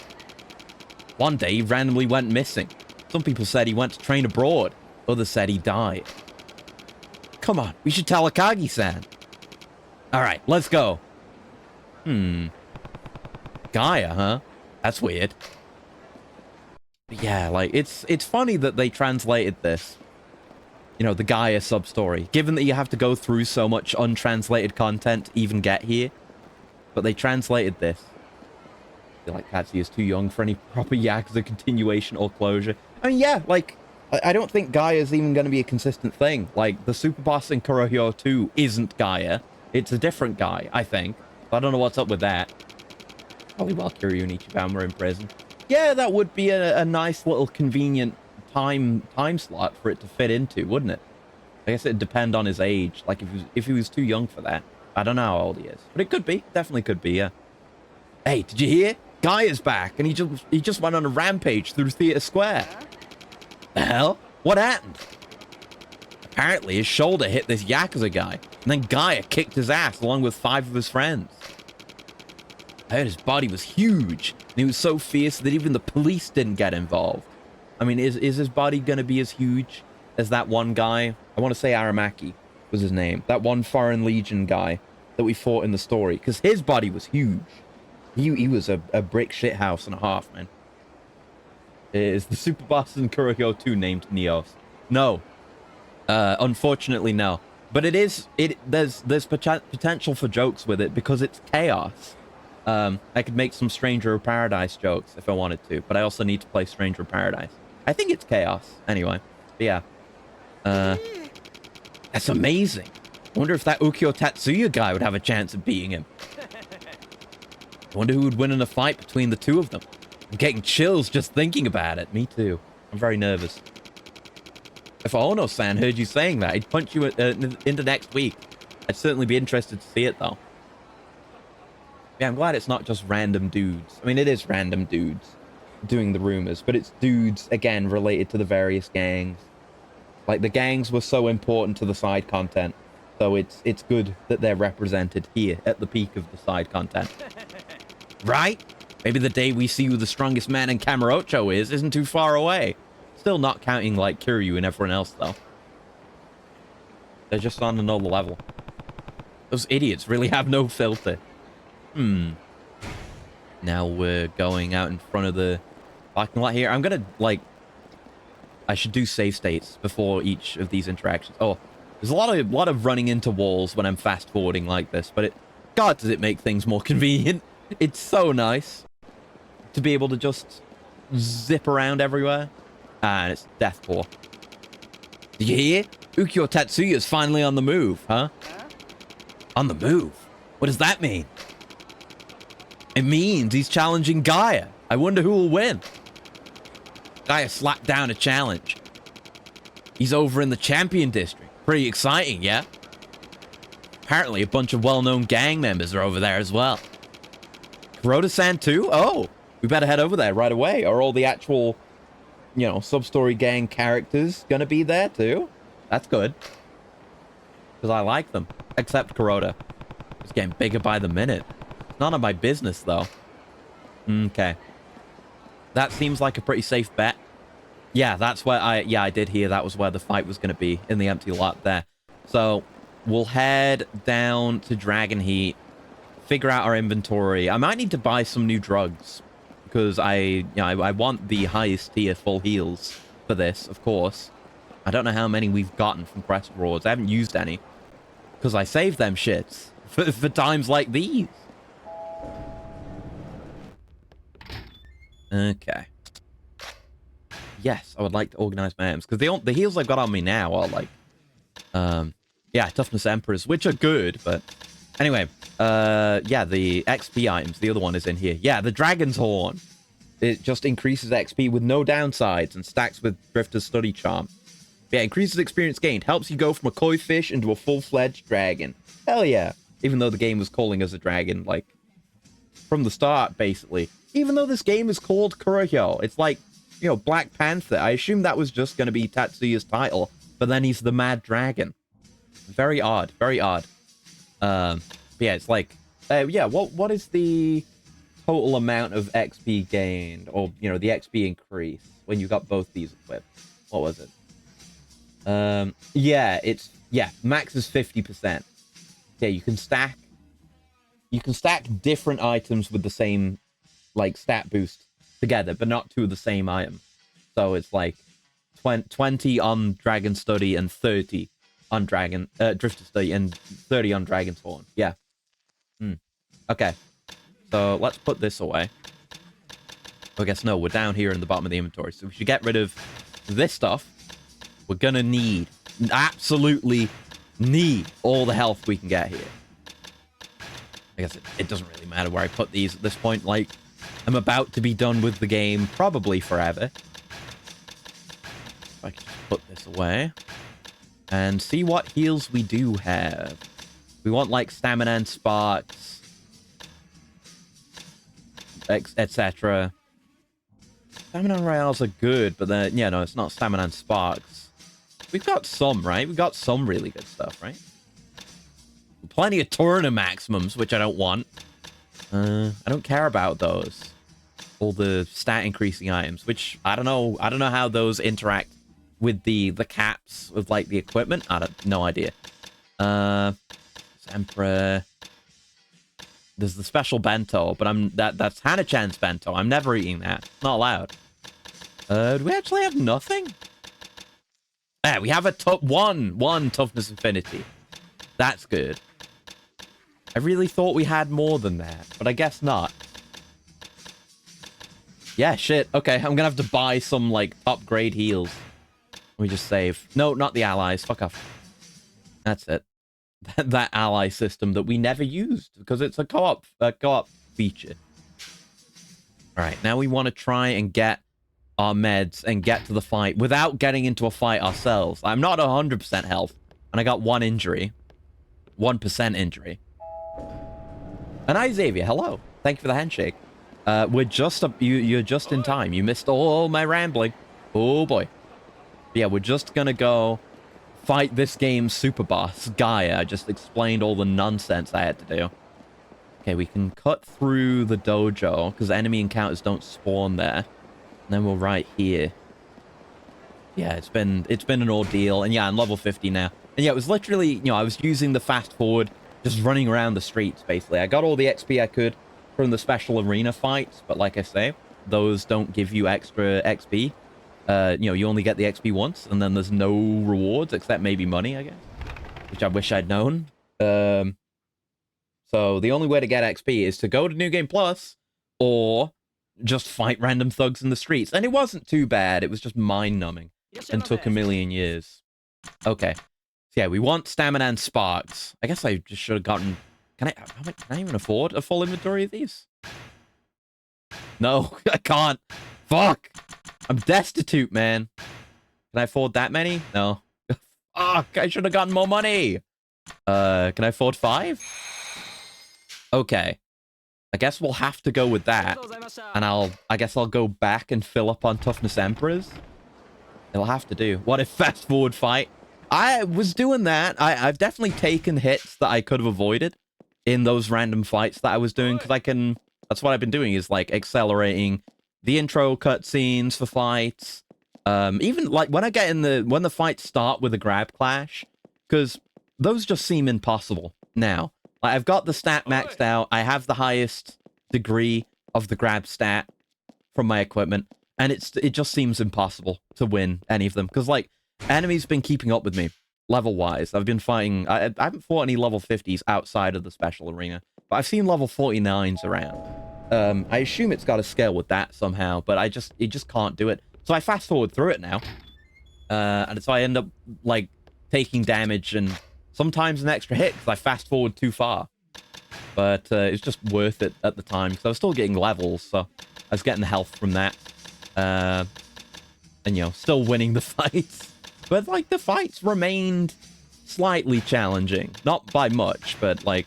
S1: One day he randomly went missing. Some people said he went to train abroad. Others said he died. Come on, we should tell Akagi-san. Alright, let's go. Gaia, huh? That's weird. But yeah, like, it's funny that they translated this. You know, the Gaia sub-story. Given that you have to go through so much untranslated content to even get here. But they translated this. I feel like Katsuya is too young for any proper Yakuza continuation or closure. I mean, yeah, like, I don't think Gaia is even going to be a consistent thing. Like, the super boss in Kurohyou 2 isn't Gaia. It's a different guy, I think. I don't know what's up with that. Probably while Kurohyou and Ichiban were in prison. Yeah, that would be a nice little convenient time slot for it to fit into, wouldn't it? I guess it'd depend on his age. Like, if he was too young for that. I don't know how old he is. But it could be. Definitely could be, yeah. Hey, did you hear? Gaia's back, and he just went on a rampage through Theater Square. The hell? What happened? Apparently, his shoulder hit this Yakuza guy, and then Gaia kicked his ass along with 5 of his friends. I heard his body was huge, and he was so fierce that even the police didn't get involved. I mean, is his body gonna be as huge as that one guy? I want to say Aramaki was his name. That one Foreign Legion guy that we fought in the story, because his body was huge. He was a brick shithouse and a half, man. Is the Super Boss in Kurohyou 2 named Neos? No. Unfortunately, no. But there's potential for jokes with it because it's chaos. I could make some Stranger of Paradise jokes if I wanted to, but I also need to play Stranger of Paradise. I think it's chaos, anyway. But yeah. That's amazing. I wonder if that Ukiyo Tatsuya guy would have a chance of beating him. I wonder who would win in a fight between the two of them. I'm getting chills just thinking about it. Me too. I'm very nervous. If Ono-san heard you saying that, he'd punch you into next week. I'd certainly be interested to see it, though. Yeah, I'm glad it's not just random dudes. I mean, it is random dudes doing the rumors, but it's dudes, again, related to the various gangs. Like, the gangs were so important to the side content, so it's good that they're represented here at the peak of the side content. Right? Maybe the day we see who the strongest man in Kamurocho isn't too far away. Still not counting, like, Kurohyou and everyone else, though. They're just on another level. Those idiots really have no filter. Now we're going out in front of the parking lot here. I'm gonna, like... I should do save states before each of these interactions. Oh, there's a lot of running into walls when I'm fast-forwarding like this, but God, does it make things more convenient. It's so nice to be able to just zip around everywhere. And it's deathcore. Did you hear? Ukiyo Tatsuya's finally on the move, huh? On the move? What does that mean? It means he's challenging Gaia. I wonder who will win. Gaia slapped down a challenge. He's over in the Champion District. Pretty exciting, yeah? Apparently a bunch of well-known gang members are over there as well. Kuroda-san too? Oh, we better head over there right away. Are all the actual, you know, sub-story gang characters gonna be there too? That's good. Because I like them. Except Kuroda. It's getting bigger by the minute. None of my business, though. Okay. That seems like a pretty safe bet. Yeah, that's where I did hear that was where the fight was going to be, in the empty lot there. So, we'll head down to Dragon Heat, figure out our inventory. I might need to buy some new drugs, because I want the highest tier full heals for this, of course. I don't know how many we've gotten from Quest Rewards. I haven't used any, because I saved them shits for times like these. Okay. Yes, I would like to organize my items, because the heals I've got on me now are like, yeah, Toughness Emperors, which are good, but anyway, yeah, the XP items, the other one is in here. Yeah, the Dragon's Horn. It just increases XP with no downsides and stacks with Drifter's Study Charm. Yeah, increases experience gained, helps you go from a koi fish into a full-fledged dragon. Hell yeah. Even though the game was calling us a dragon, like, from the start, basically. Even though this game is called Kurohyou, it's like, you know, Black Panther. I assumed that was just going to be Tatsuya's title, but then he's the Mad Dragon. Very odd, very odd. Yeah, it's like, yeah, what is the total amount of XP gained, or, you know, the XP increase when you got both these equipped? What was it? Yeah, max is 50%. Yeah, you can stack different items with the same, like, stat boost together, but not two of the same item. So it's like 20 on Dragon Study and 30 on Drifter Study and 30 on Dragon's Horn. Yeah. Okay. So let's put this away. I guess no, we're down here in the bottom of the inventory. So we should get rid of this stuff. We're gonna absolutely need all the health we can get here. I guess it doesn't really matter where I put these at this point. Like, I'm about to be done with the game, probably forever. I can just put this away. And see what heals we do have. We want, like, stamina and sparks. etc. Stamina Royales are good, but then, yeah, no, it's not Stamina and Sparks. We've got some, right? We've got some really good stuff, right? Plenty of Turner Maximums, which I don't want. I don't care about those. All the stat increasing items, which I don't know. I don't know how those interact with the caps with like the equipment. No idea. Emperor. There's the special bento, but that's Hana-chan's bento. I'm never eating that. It's not allowed. Do we actually have nothing? Yeah, we have a one toughness infinity. That's good. I really thought we had more than that, but I guess not. Yeah, shit. Okay, I'm gonna have to buy some, like, upgrade heals. Let me just save. No, not the allies. Fuck off. That's it. That ally system that we never used, because it's a co-op feature. Alright, now we want to try and get our meds and get to the fight without getting into a fight ourselves. I'm not 100% health, and I got 1 injury. 1% injury. And hi, Xavier. Hello. Thank you for the handshake. We're just you're just in time. You missed all my rambling. Oh boy. But yeah, we're just gonna go fight this game's super boss, Gaia. I just explained all the nonsense I had to do. Okay, we can cut through the dojo because enemy encounters don't spawn there. And then we're right here. Yeah, it's been an ordeal, and yeah, I'm level 50 now. And yeah, it was literally, you know, I was using the fast forward, just running around the streets, basically. I got all the XP I could from the special arena fights, but like I say, those don't give you extra XP. You know, you only get the XP once, and then there's no rewards, except maybe money, I guess. Which I wish I'd known. So the only way to get XP is to go to New Game Plus, or just fight random thugs in the streets. And it wasn't too bad, it was just mind-numbing. And took a million years. Okay. So yeah, we want stamina and sparks. I guess I just should have gotten... Can I even afford a full inventory of these? No, I can't. Fuck! I'm destitute, man. Can I afford that many? No. Fuck, I should have gotten more money. Can I afford 5? Okay. I guess we'll have to go with that. And I guess I'll go back and fill up on Toughness Emperors. It'll have to do. What if fast forward fight? I was doing that. I've definitely taken hits that I could have avoided in those random fights that I was doing, because I can... That's what I've been doing, is like accelerating the intro cutscenes for fights. Even like when I get in when the fights start with a grab clash, because those just seem impossible now. Like, I've got the stat maxed out. I have the highest degree of the grab stat from my equipment, and it just seems impossible to win any of them, because like enemies been keeping up with me level wise. I've been fighting. I haven't fought any level 50s outside of the special arena, but I've seen level 49s around. I assume it's got to scale with that somehow, but it just can't do it. So I fast forward through it now, and so I end up like taking damage and sometimes an extra hit because I fast forward too far. But it's just worth it at the time because I was still getting levels, so I was getting the health from that, and you know, still winning the fights. But like the fights remained slightly challenging, not by much, but like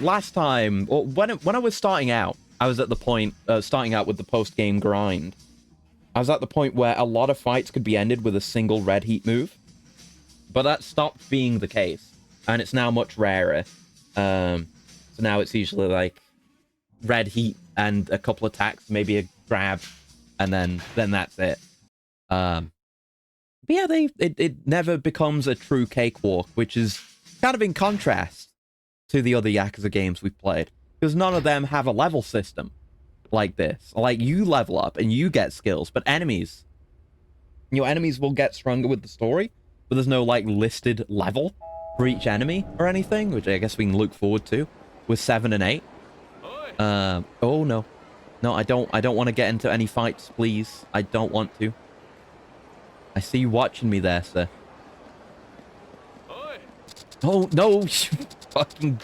S1: last time, or when I was starting out, I was at the point starting out with the post-game grind. I was at the point where a lot of fights could be ended with a single red heat move, but that stopped being the case, and it's now much rarer. So now it's usually like red heat and a couple attacks, maybe a grab, and then that's it. But yeah, it never becomes a true cakewalk, which is kind of in contrast to the other Yakuza games we've played, because none of them have a level system like this. Like, you level up and you get skills, but enemies, you know, enemies will get stronger with the story, but there's no like listed level for each enemy or anything, which I guess we can look forward to with 7 and 8. Oh no, I don't want to get into any fights, please. I don't want to. I see you watching me there, sir. Oh no, you fucking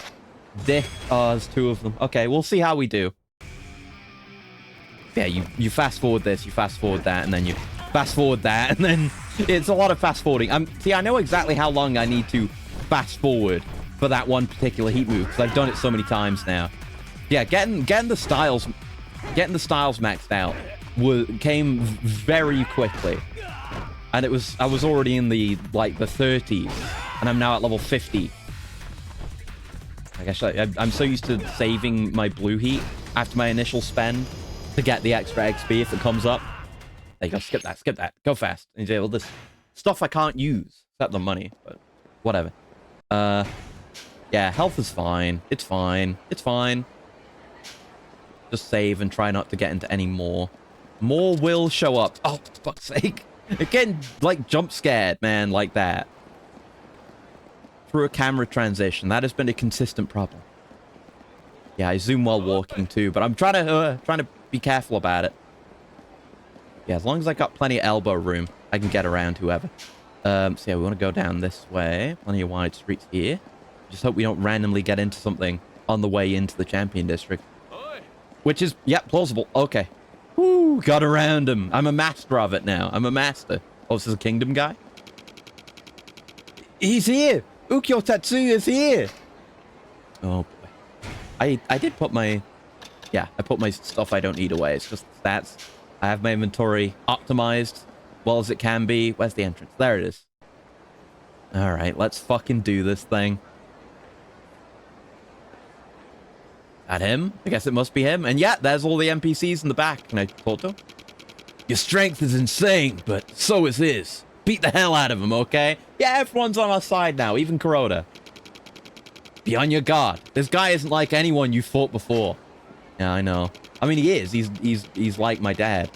S1: dick. Oh, there's 2 of them. Okay, we'll see how we do. Yeah, you fast forward this, you fast forward that, and then you fast forward that, and then it's a lot of fast forwarding. See, I know exactly how long I need to fast forward for that one particular heat move, because I've done it so many times now. Yeah, getting the styles maxed out came very quickly. And I was already in the 30s, and I'm now at level 50. I guess I'm so used to saving my blue heat after my initial spend to get the extra XP if it comes up. There you go, skip that, go fast. And all this stuff I can't use, except the money, but whatever. Yeah, health is fine. It's fine. Just save and try not to get into any more. More will show up. Oh, for fuck's sake. Again, like, jump scared, man, like that. Through a camera transition. That has been a consistent problem. Yeah, I zoom while walking, too, but I'm trying to be careful about it. Yeah, as long as I got plenty of elbow room, I can get around whoever. So yeah, we want to go down this way. Plenty of wide streets here. Just hope we don't randomly get into something on the way into the champion district. Which is, yeah, plausible. Okay. Woo, got around him. I'm a master of it now. I'm a master. Oh, this is a kingdom guy? He's here. Ukyo Tatsuya is here. Oh, boy. I did put my... Yeah, I put my stuff I don't need away. It's just stats. I have my inventory optimized well as it can be. Where's the entrance? There it is. All right, let's fucking do this thing. That him? I guess it must be him. And yeah, there's all the NPCs in the back. Can I talk to him? Your strength is insane, but so is his. Beat the hell out of him, okay? Yeah, everyone's on our side now, even Kurohyou. Be on your guard. This guy isn't like anyone you fought before. Yeah, I know. I mean, he is. He's like my dad.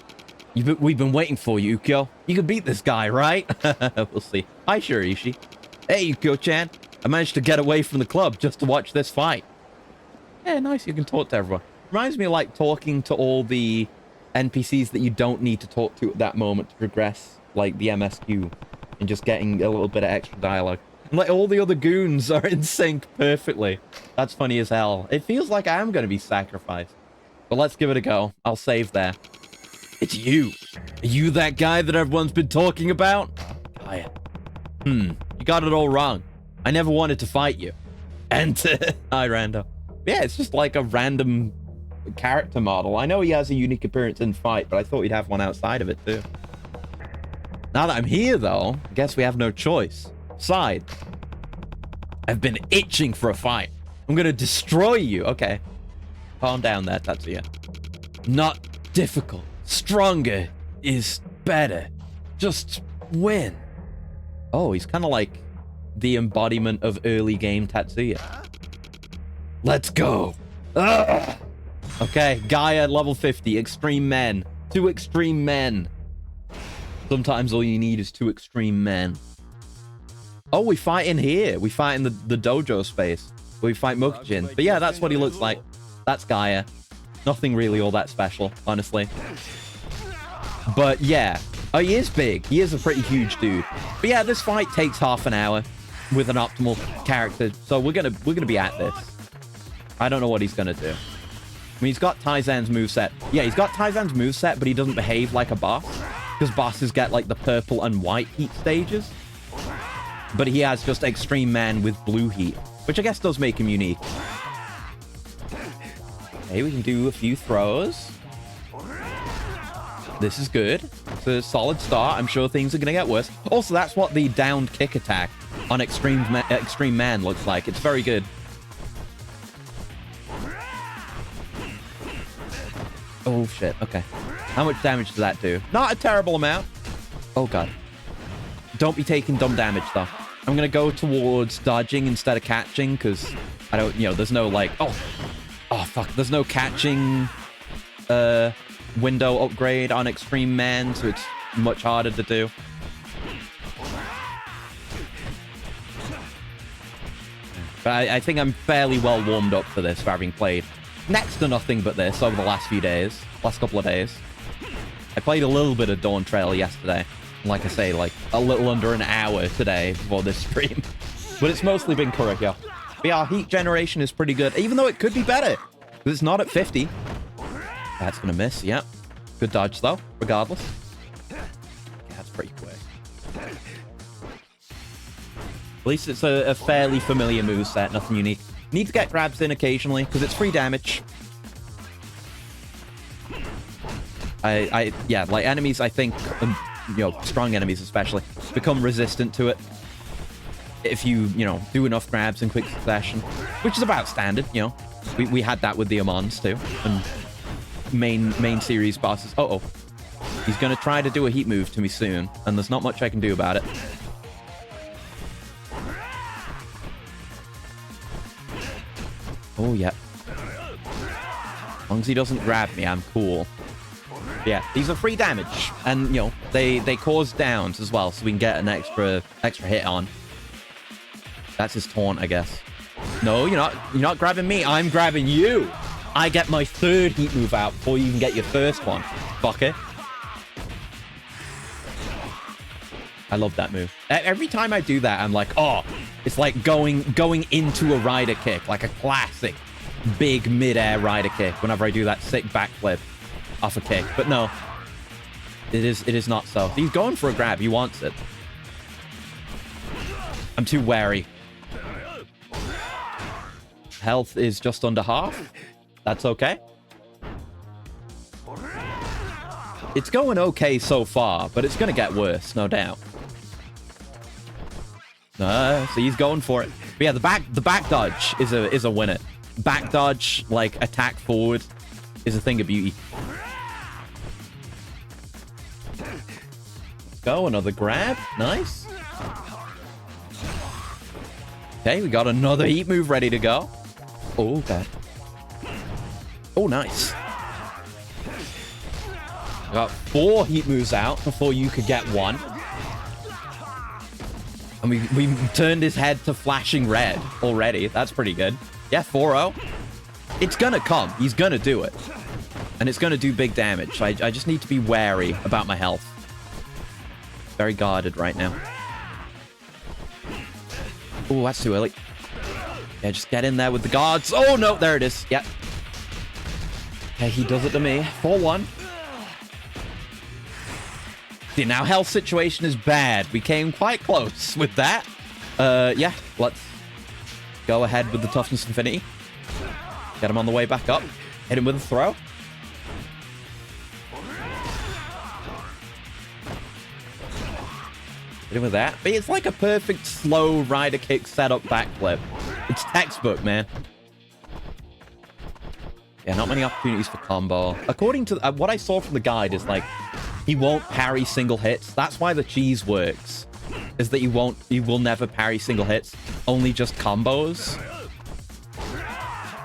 S1: We've been waiting for you, Ukyo. You can beat this guy, right? We'll see. Hi, Shirishi. Hey, Ukyo-chan. I managed to get away from the club just to watch this fight. Yeah, nice. You can talk to everyone. Reminds me of, like, talking to all the NPCs that you don't need to talk to at that moment to progress, like, the MSQ, and just getting a little bit of extra dialogue. And, like, all the other goons are in sync perfectly. That's funny as hell. It feels like I am going to be sacrificed. But let's give it a go. I'll save there. It's you. Are you that guy that everyone's been talking about? Gaia. You got it all wrong. I never wanted to fight you. And, hi, Rando. Yeah, it's just like a random character model. I know he has a unique appearance in fight, but I thought he'd have one outside of it, too. Now that I'm here, though, I guess we have no choice. Besides, I've been itching for a fight. I'm gonna destroy you. Okay. Calm down there, Tatsuya. Not difficult. Stronger is better. Just win. Oh, he's kind of like the embodiment of early game Tatsuya. Let's go. Ugh. Okay, Gaia level 50. Extreme men. 2 extreme men. Sometimes all you need is 2 extreme men. Oh, we fight in here. We fight in the dojo space. We fight Mokujin. But yeah, that's what he looks like. That's Gaia. Nothing really all that special, honestly. But yeah. Oh, he is big. He is a pretty huge dude. But yeah, this fight takes half an hour with an optimal character. So we're gonna be at this. I don't know what he's gonna do. I mean, he's got Taizan's moveset. Yeah, he's got Taizan's moveset, but he doesn't behave like a boss. Because bosses get, like, the purple and white heat stages. But he has just Extreme Man with blue heat, which I guess does make him unique. Okay, we can do a few throws. This is good. It's a solid start. I'm sure things are going to get worse. Also, that's what the downed kick attack on Extreme Man looks like. It's very good. Oh, shit. Okay. How much damage does that do? Not a terrible amount. Oh, God. Don't be taking dumb damage, though. I'm going to go towards dodging instead of catching, because I don't, there's no, like... Oh, fuck. There's no catching window upgrade on Extreme Man, so it's much harder to do. But I think I'm fairly well warmed up for this, for having played next to nothing but this over the last couple of days. I played a little bit of Dawn Trail yesterday. Like I say, like a little under an hour today before this stream. But it's mostly been Kurohyou. But yeah, our heat generation is pretty good, even though it could be better. Because it's not at 50. That's going to miss, yeah. Good dodge, though, regardless. Yeah, that's pretty quick. At least it's a fairly familiar moveset, nothing unique. Need to get grabs in occasionally, because it's free damage. Yeah, like enemies, I think, you know, strong enemies especially, become resistant to it if you know, do enough grabs in quick succession, which is about standard, you know. We had that with the Amons too, and main series bosses. Uh-oh. He's going to try to do a heat move to me soon, and there's not much I can do about it. Oh, yeah. As long as he doesn't grab me, I'm cool. Yeah, these are free damage, and, you know, they cause downs as well, so we can get an extra hit on. That's his taunt, I guess. No, you're not grabbing me. I'm grabbing you. I get my third heat move out before you even get your first one. Fuck it. I love that move. Every time I do that, I'm like, oh, it's like going into a rider kick, like a classic big mid-air rider kick whenever I do that sick backflip off a kick. But no, it is not so. He's going for a grab. He wants it. I'm too wary. Health is just under half. That's okay. It's going okay so far, but it's going to get worse, no doubt. So he's going for it. But yeah, the back dodge is a winner. Back dodge, like attack forward, is a thing of beauty. Let's go, another grab. Nice. Okay, we got another heat move ready to go. Oh, okay. Oh, nice. Got 4 heat moves out before you could get one. And we turned his head to flashing red already. That's pretty good. Yeah, 4-0. It's gonna come. He's gonna do it. And it's gonna do big damage. I just need to be wary about my health. Very guarded right now. Oh, that's too early. Yeah, just get in there with the guards. Oh, no, there it is. Yep. Okay, he does it to me. 4-1. See, now health situation is bad. We came quite close with that. Yeah, let's go ahead with the Toughness Infinity. Get him on the way back up. Hit him with a throw. Hit him with that. But it's like a perfect slow rider kick setup backflip. It's textbook, man. Yeah, not many opportunities for combo. According to what I saw from the guide is like, he won't parry single hits. That's why the cheese works. Is that he will never parry single hits. Only just combos.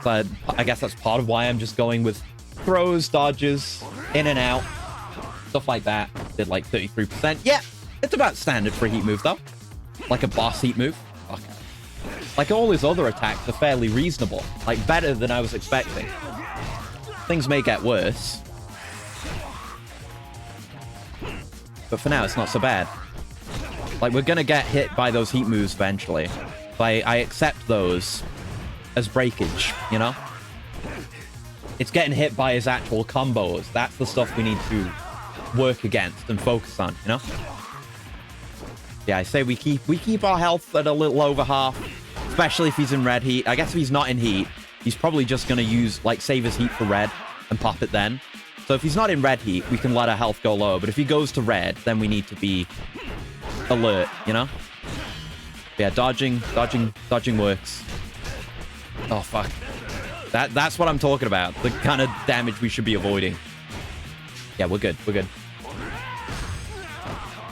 S1: But I guess that's part of why I'm just going with throws, dodges, in and out. Stuff like that. Did like 33%. Yeah, it's about standard for a heat move though. Like a boss heat move. Fuck. Like all his other attacks are fairly reasonable. Like better than I was expecting. Things may get worse. But for now, it's not so bad. Like, we're gonna get hit by those heat moves eventually. But I accept those as breakage, you know? It's getting hit by his actual combos. That's the stuff we need to work against and focus on, you know? Yeah, I say we keep our health at a little over half. Especially if he's in red heat. I guess if he's not in heat, he's probably just gonna use, like, save his heat for red and pop it then. So if he's not in red heat, we can let our health go low. But if he goes to red, then we need to be alert, you know? Yeah, dodging works. Oh, fuck. That's what I'm talking about. The kind of damage we should be avoiding. Yeah, we're good. We're good.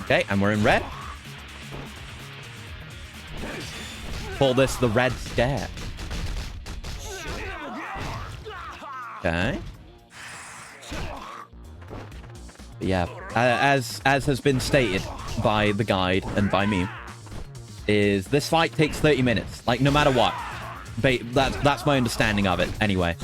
S1: Okay, and we're in red. Call this the red scare. Okay. Yeah, as has been stated by the guide and by me, is this fight takes 30 minutes, like no matter what. That's my understanding of it anyway.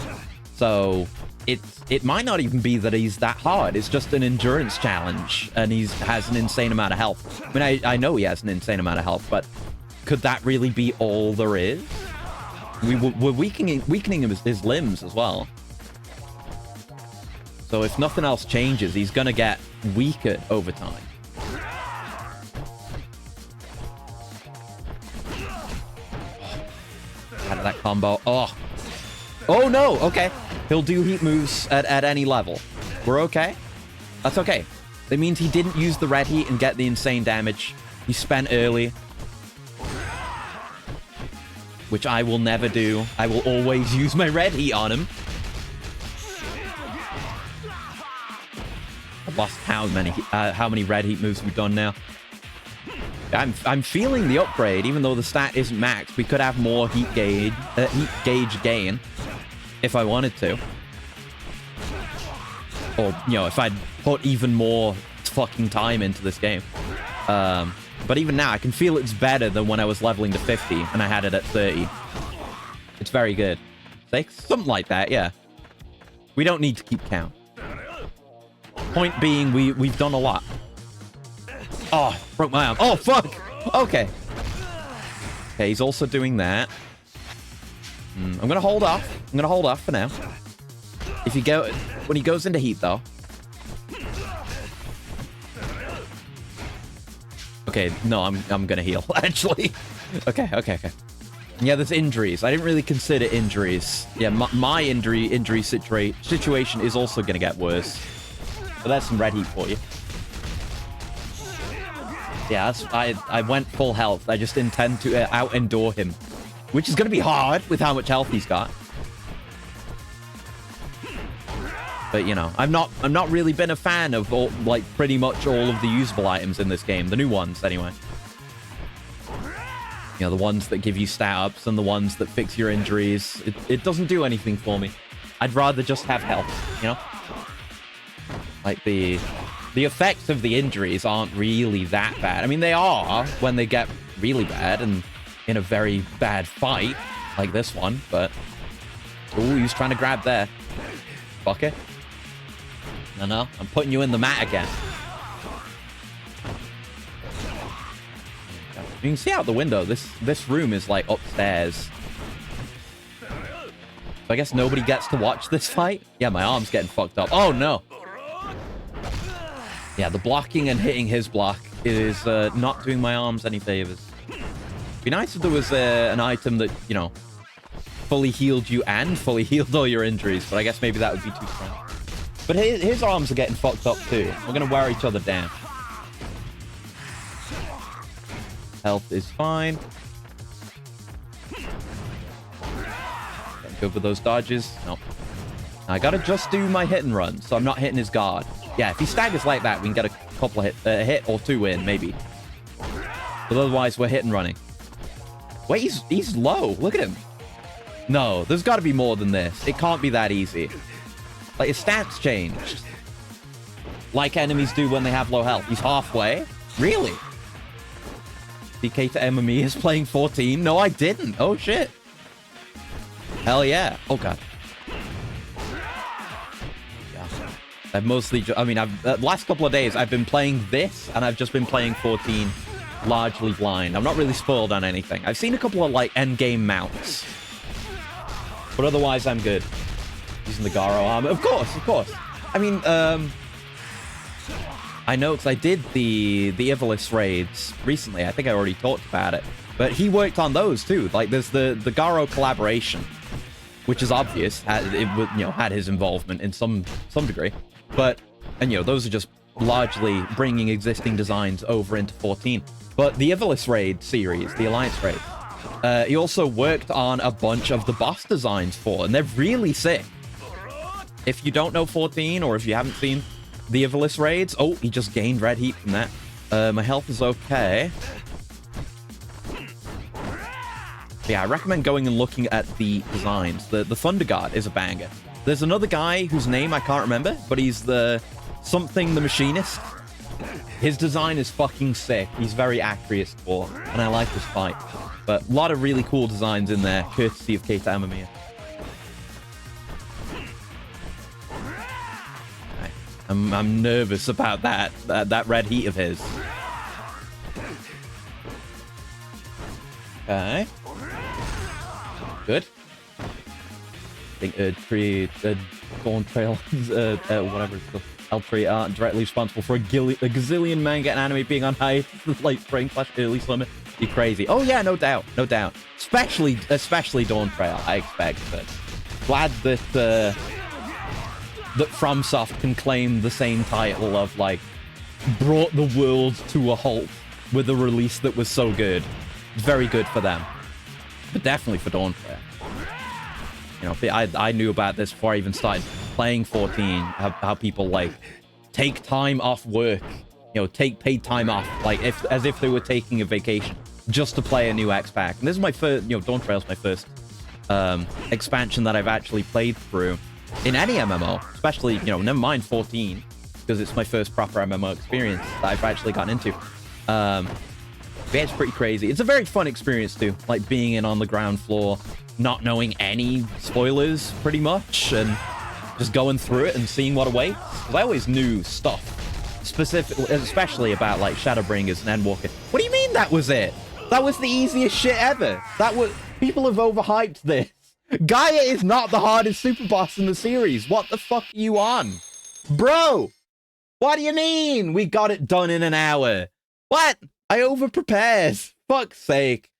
S1: So it might not even be that he's that hard. It's just an endurance challenge, and he has an insane amount of health. I mean, I know he has an insane amount of health, but could that really be all there is? We're weakening his limbs as well. So if nothing else changes, he's gonna get weaker over time. How did that combo. Oh. Oh, no. Okay. He'll do heat moves at any level. We're okay. That's okay. That means he didn't use the red heat and get the insane damage. He spent early. Which I will never do. I will always use my red heat on him. I've lost how many red heat moves we've done now. I'm feeling the upgrade, even though the stat isn't maxed. We could have more heat gauge gain if I wanted to. Or, you know, if I'd put even more fucking time into this game. But even now, I can feel it's better than when I was leveling to 50 and I had it at 30. It's very good. 6? Something like that, yeah. We don't need to keep count. Point being, we've done a lot. Oh, broke my arm. Oh, fuck! Okay. Okay, he's also doing that. I'm gonna hold off. I'm gonna hold off for now. If you go... When he goes into heat, though... Okay, no, I'm gonna heal, actually. Okay. Yeah, there's injuries. I didn't really consider injuries. Yeah, my injury situation is also gonna get worse. But that's some red heat for you. Yeah, I went full health. I just intend to out-endure him. Which is gonna be hard with how much health he's got. But, you know, I'm not really been a fan of, pretty much all of the usable items in this game. The new ones, anyway. You know, the ones that give you stat ups and the ones that fix your injuries. It doesn't do anything for me. I'd rather just have health, you know? Like, the effects of the injuries aren't really that bad. I mean, they are when they get really bad and in a very bad fight, like this one, but... Ooh, he was trying to grab there. Fuck it. No, I'm putting you in the mat again. You can see out the window, this room is, like, upstairs. So I guess nobody gets to watch this fight? Yeah, my arm's getting fucked up. Oh, no. Yeah, the blocking and hitting his block is not doing my arms any favors. It'd be nice if there was an item that, you know, fully healed you and fully healed all your injuries, but I guess maybe that would be too strong. But his arms are getting fucked up too. We're going to wear each other down. Health is fine. Go for those dodges. Nope. I got to just do my hit and run, so I'm not hitting his guard. Yeah, if he staggers like that, we can get a couple of a hit or two in, maybe. But otherwise, we're hit and running. Wait, he's low. Look at him. No, there's got to be more than this. It can't be that easy. Like, his stats changed. Like enemies do when they have low health. He's halfway? Really? DK to MME is playing 14? No, I didn't. Oh, shit. Hell yeah. Oh, God. Yeah. I've mostly... I mean, the last couple of days, I've been playing this, and I've just been playing 14 largely blind. I'm not really spoiled on anything. I've seen a couple of, like, endgame mounts. But otherwise, I'm good. Using the Garo armor. Of course. I mean, I know because I did the Ivalice raids recently. I think I already talked about it. But he worked on those too. Like, there's the Garo collaboration, which is obvious. Had his involvement in some degree. But, and those are just largely bringing existing designs over into 14. But the Ivalice raid series, the Alliance raid, he also worked on a bunch of the boss designs for, and they're really sick. If you don't know 14, or if you haven't seen the Ivalice raids... Oh, he just gained red heat from that. My health is okay. Yeah, I recommend going and looking at the designs. The Thunder Guard is a banger. There's another guy whose name I can't remember, but he's the Machinist. His design is fucking sick. He's very Acreus core, and I like this fight. But a lot of really cool designs in there, courtesy of Keita Amamiya. I'm nervous about that red heat of his. Okay. Good. I think Dawn Trail, whatever it's called, L3 aren't directly responsible for a gazillion manga and anime being on high late spring / early summer. be crazy. Oh yeah, no doubt, no doubt. Especially Dawn Trail, I expect. But glad that that FromSoft can claim the same title of like brought the world to a halt with a release that was so good. Very good for them, but definitely for Dawn Trail. You know, I knew about this before I even started playing 14. How people like take time off work, you know, take paid time off, like as if they were taking a vacation just to play a new X pack. And this is my first, you know, Dawn Trail's my first expansion that I've actually played through in any MMO, especially, you know, never mind 14, because it's my first proper MMO experience that I've actually gotten into. Yeah, it's pretty crazy. It's a very fun experience too, like being in on the ground floor, not knowing any spoilers pretty much, and just going through it and seeing what awaits. Because I always knew stuff, specifically, especially about like Shadowbringers and Endwalker. What do you mean that was it? That was the easiest shit ever. That was, people have overhyped this. Gaia is not the hardest super boss in the series. What the fuck are you on? Bro, what do you mean? We got it done in an hour. What? I overprepared. Fuck's sake.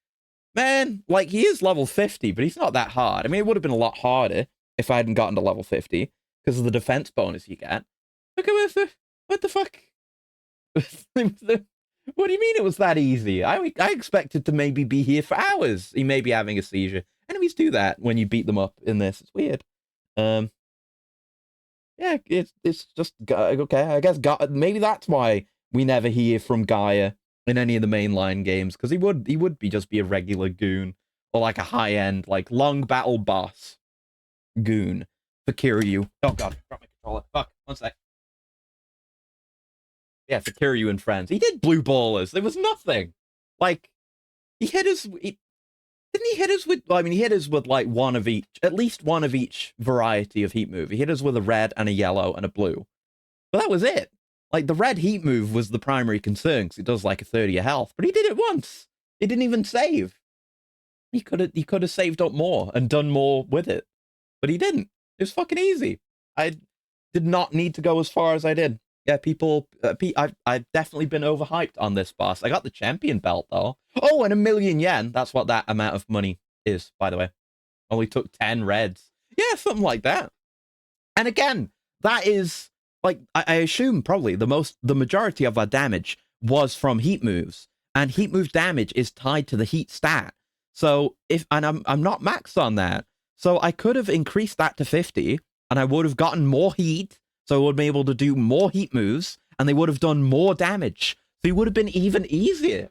S1: Man, like, he is level 50, but he's not that hard. I mean, it would have been a lot harder if I hadn't gotten to level 50, because of the defense bonus you get. Look at what the fuck? What do you mean it was that easy? I expected to maybe be here for hours. He may be having a seizure. Enemies do that when you beat them up in this. It's weird. Yeah, it's just, okay, I guess maybe that's why we never hear from Gaia in any of the mainline games, because he would be just be a regular goon, or like a high-end, like, long battle boss goon for Kurohyou. Oh god, drop my controller. Fuck, one sec. Yeah, for Kurohyou and friends. He did blue ballers. There was nothing. Like, he hit us... didn't he hit us with... Well, I mean, he hit us with, like, one of each... At least one of each variety of heat move. He hit us with a red and a yellow and a blue. But that was it. Like, the red heat move was the primary concern, because it does, like, a 30 of health. But he did it once. He didn't even save. He could have saved up more and done more with it. But he didn't. It was fucking easy. I did not need to go as far as I did. Yeah, people... I've definitely been overhyped on this boss. I got the champion belt, though. Oh, and 1,000,000 yen. That's what that amount of money is, by the way. Only took 10 reds. Yeah, something like that. And again, that is... Like, I assume probably the majority of our damage was from heat moves, and heat move damage is tied to the heat stat. So and I'm not maxed on that, so I could have increased that to 50, and I would have gotten more heat, so I would have been able to do more heat moves, and they would have done more damage. So it would have been even easier.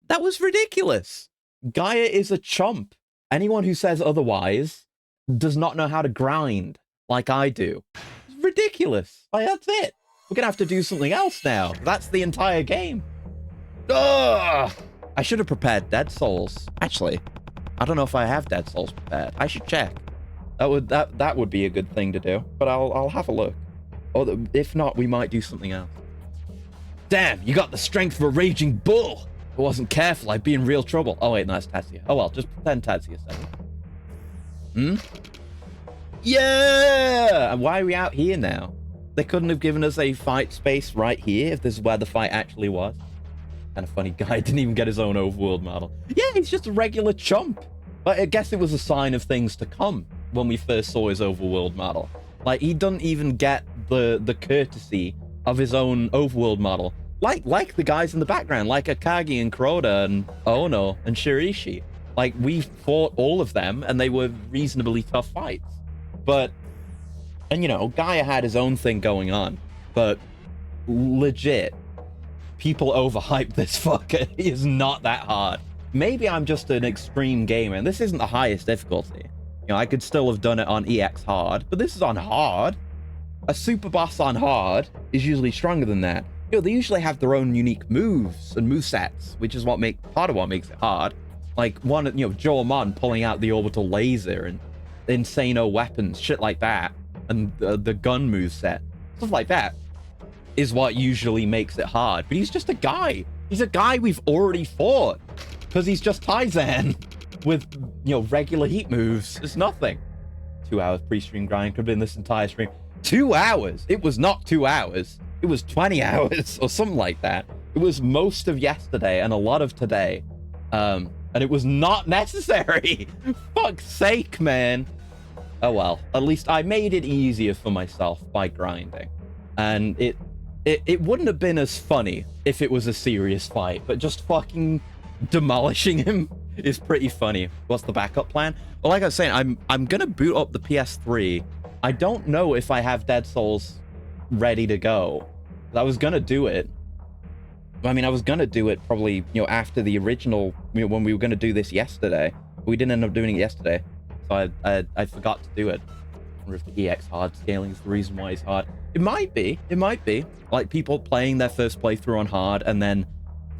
S1: That was ridiculous. Gaia is a chump. Anyone who says otherwise does not know how to grind like I do. Ridiculous. Like, that's it. We're gonna have to do something else now. That's the entire game. Ugh! I should have prepared Dead Souls. Actually, I don't know if I have Dead Souls prepared. I should check. That would be a good thing to do. But I'll have a look. Or if not, we might do something else. Damn, you got the strength of a raging bull. If I wasn't careful, I'd be in real trouble. Oh wait, no, that's Tatsuya. Oh well, just pretend Tatsuya said it. Yeah! And why are we out here now? They couldn't have given us a fight space right here if this is where the fight actually was. Kind of funny guy, didn't even get his own overworld model. Yeah, he's just a regular chump. But I guess it was a sign of things to come when we first saw his overworld model. Like, he doesn't even get the courtesy of his own overworld model. Like the guys in the background, like Akagi and Kuroda and Ono and Shirishi. Like, we fought all of them, and they were reasonably tough fights. But, and you know, Gaia had his own thing going on, but legit, people overhype this fucker. He is not that hard. Maybe I'm just an extreme gamer, and this isn't the highest difficulty. You know, I could still have done it on EX hard, but this is on hard. A super boss on hard is usually stronger than that. You know, they usually have their own unique moves and movesets, which is part of what makes it hard. Like one, you know, Joamon pulling out the orbital laser and insano weapons, shit like that, and the gun moveset, stuff like that, is what usually makes it hard. But he's just a guy. He's a guy we've already fought, because he's just Taizan with, you know, regular heat moves. It's nothing. 2 hours pre-stream grind could have been this entire stream. 2 hours. It was not 2 hours. It was 20 hours or something like that. It was most of yesterday and a lot of today And it was not necessary. Fuck's sake, man. Oh well, at least I made it easier for myself by grinding. And it wouldn't have been as funny if it was a serious fight, but just fucking demolishing him is pretty funny. What's the backup plan? Well, like I was saying, I'm gonna boot up the PS3. I don't know if I have Dead Souls ready to go. I was gonna do it. I mean, I was gonna do it probably, after the original, when we were gonna do this yesterday. We didn't end up doing it yesterday, so I forgot to do it. I wonder if the EX hard scaling is the reason why it's hard. It might be. It might be. Like people playing their first playthrough on hard and then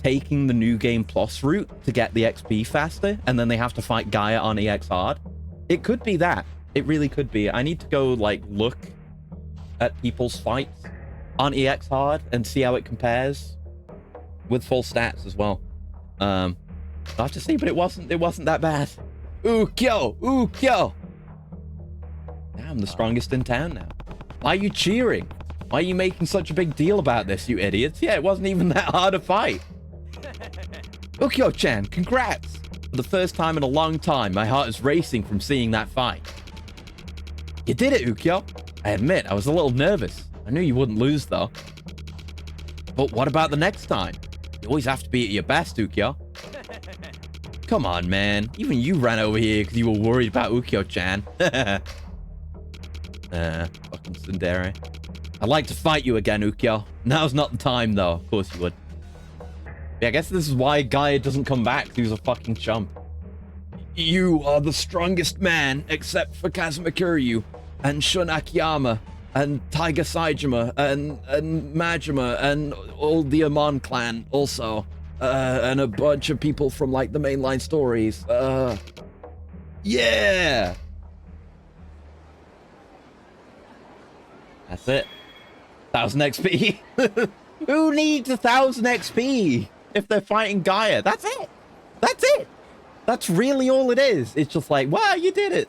S1: taking the New Game Plus route to get the XP faster, and then they have to fight Gaia on EX hard. It could be that. It really could be. I need to go, look at people's fights on EX hard and see how it compares with full stats as well. I'll have to see, but it wasn't that bad. Ukyo! Ukyo! Now I'm the strongest in town now. Why are you cheering? Why are you making such a big deal about this, you idiots? Yeah, it wasn't even that hard a fight. Ukyo-chan, congrats! For the first time in a long time, my heart is racing from seeing that fight. You did it, Ukyo. I admit, I was a little nervous. I knew you wouldn't lose, though. But what about the next time? You always have to be at your best, Ukyo. Come on, man. Even you ran over here because you were worried about Ukyo-chan. Fucking tsundere. I'd like to fight you again, Ukyo. Now's not the time, though. Of course you would. Yeah, I guess this is why Gaia doesn't come back. He was a fucking chump. You are the strongest man, except for Kazuma Kurohyou, and Shun Akiyama, and Taiga Saijima, and Majima, and all the Amon clan also. And a bunch of people from, the mainline stories. Yeah! That's it. 1000 XP. Who needs 1000 XP if they're fighting Gaia? That's it. That's it. That's really all it is. It's just like, wow, you did it.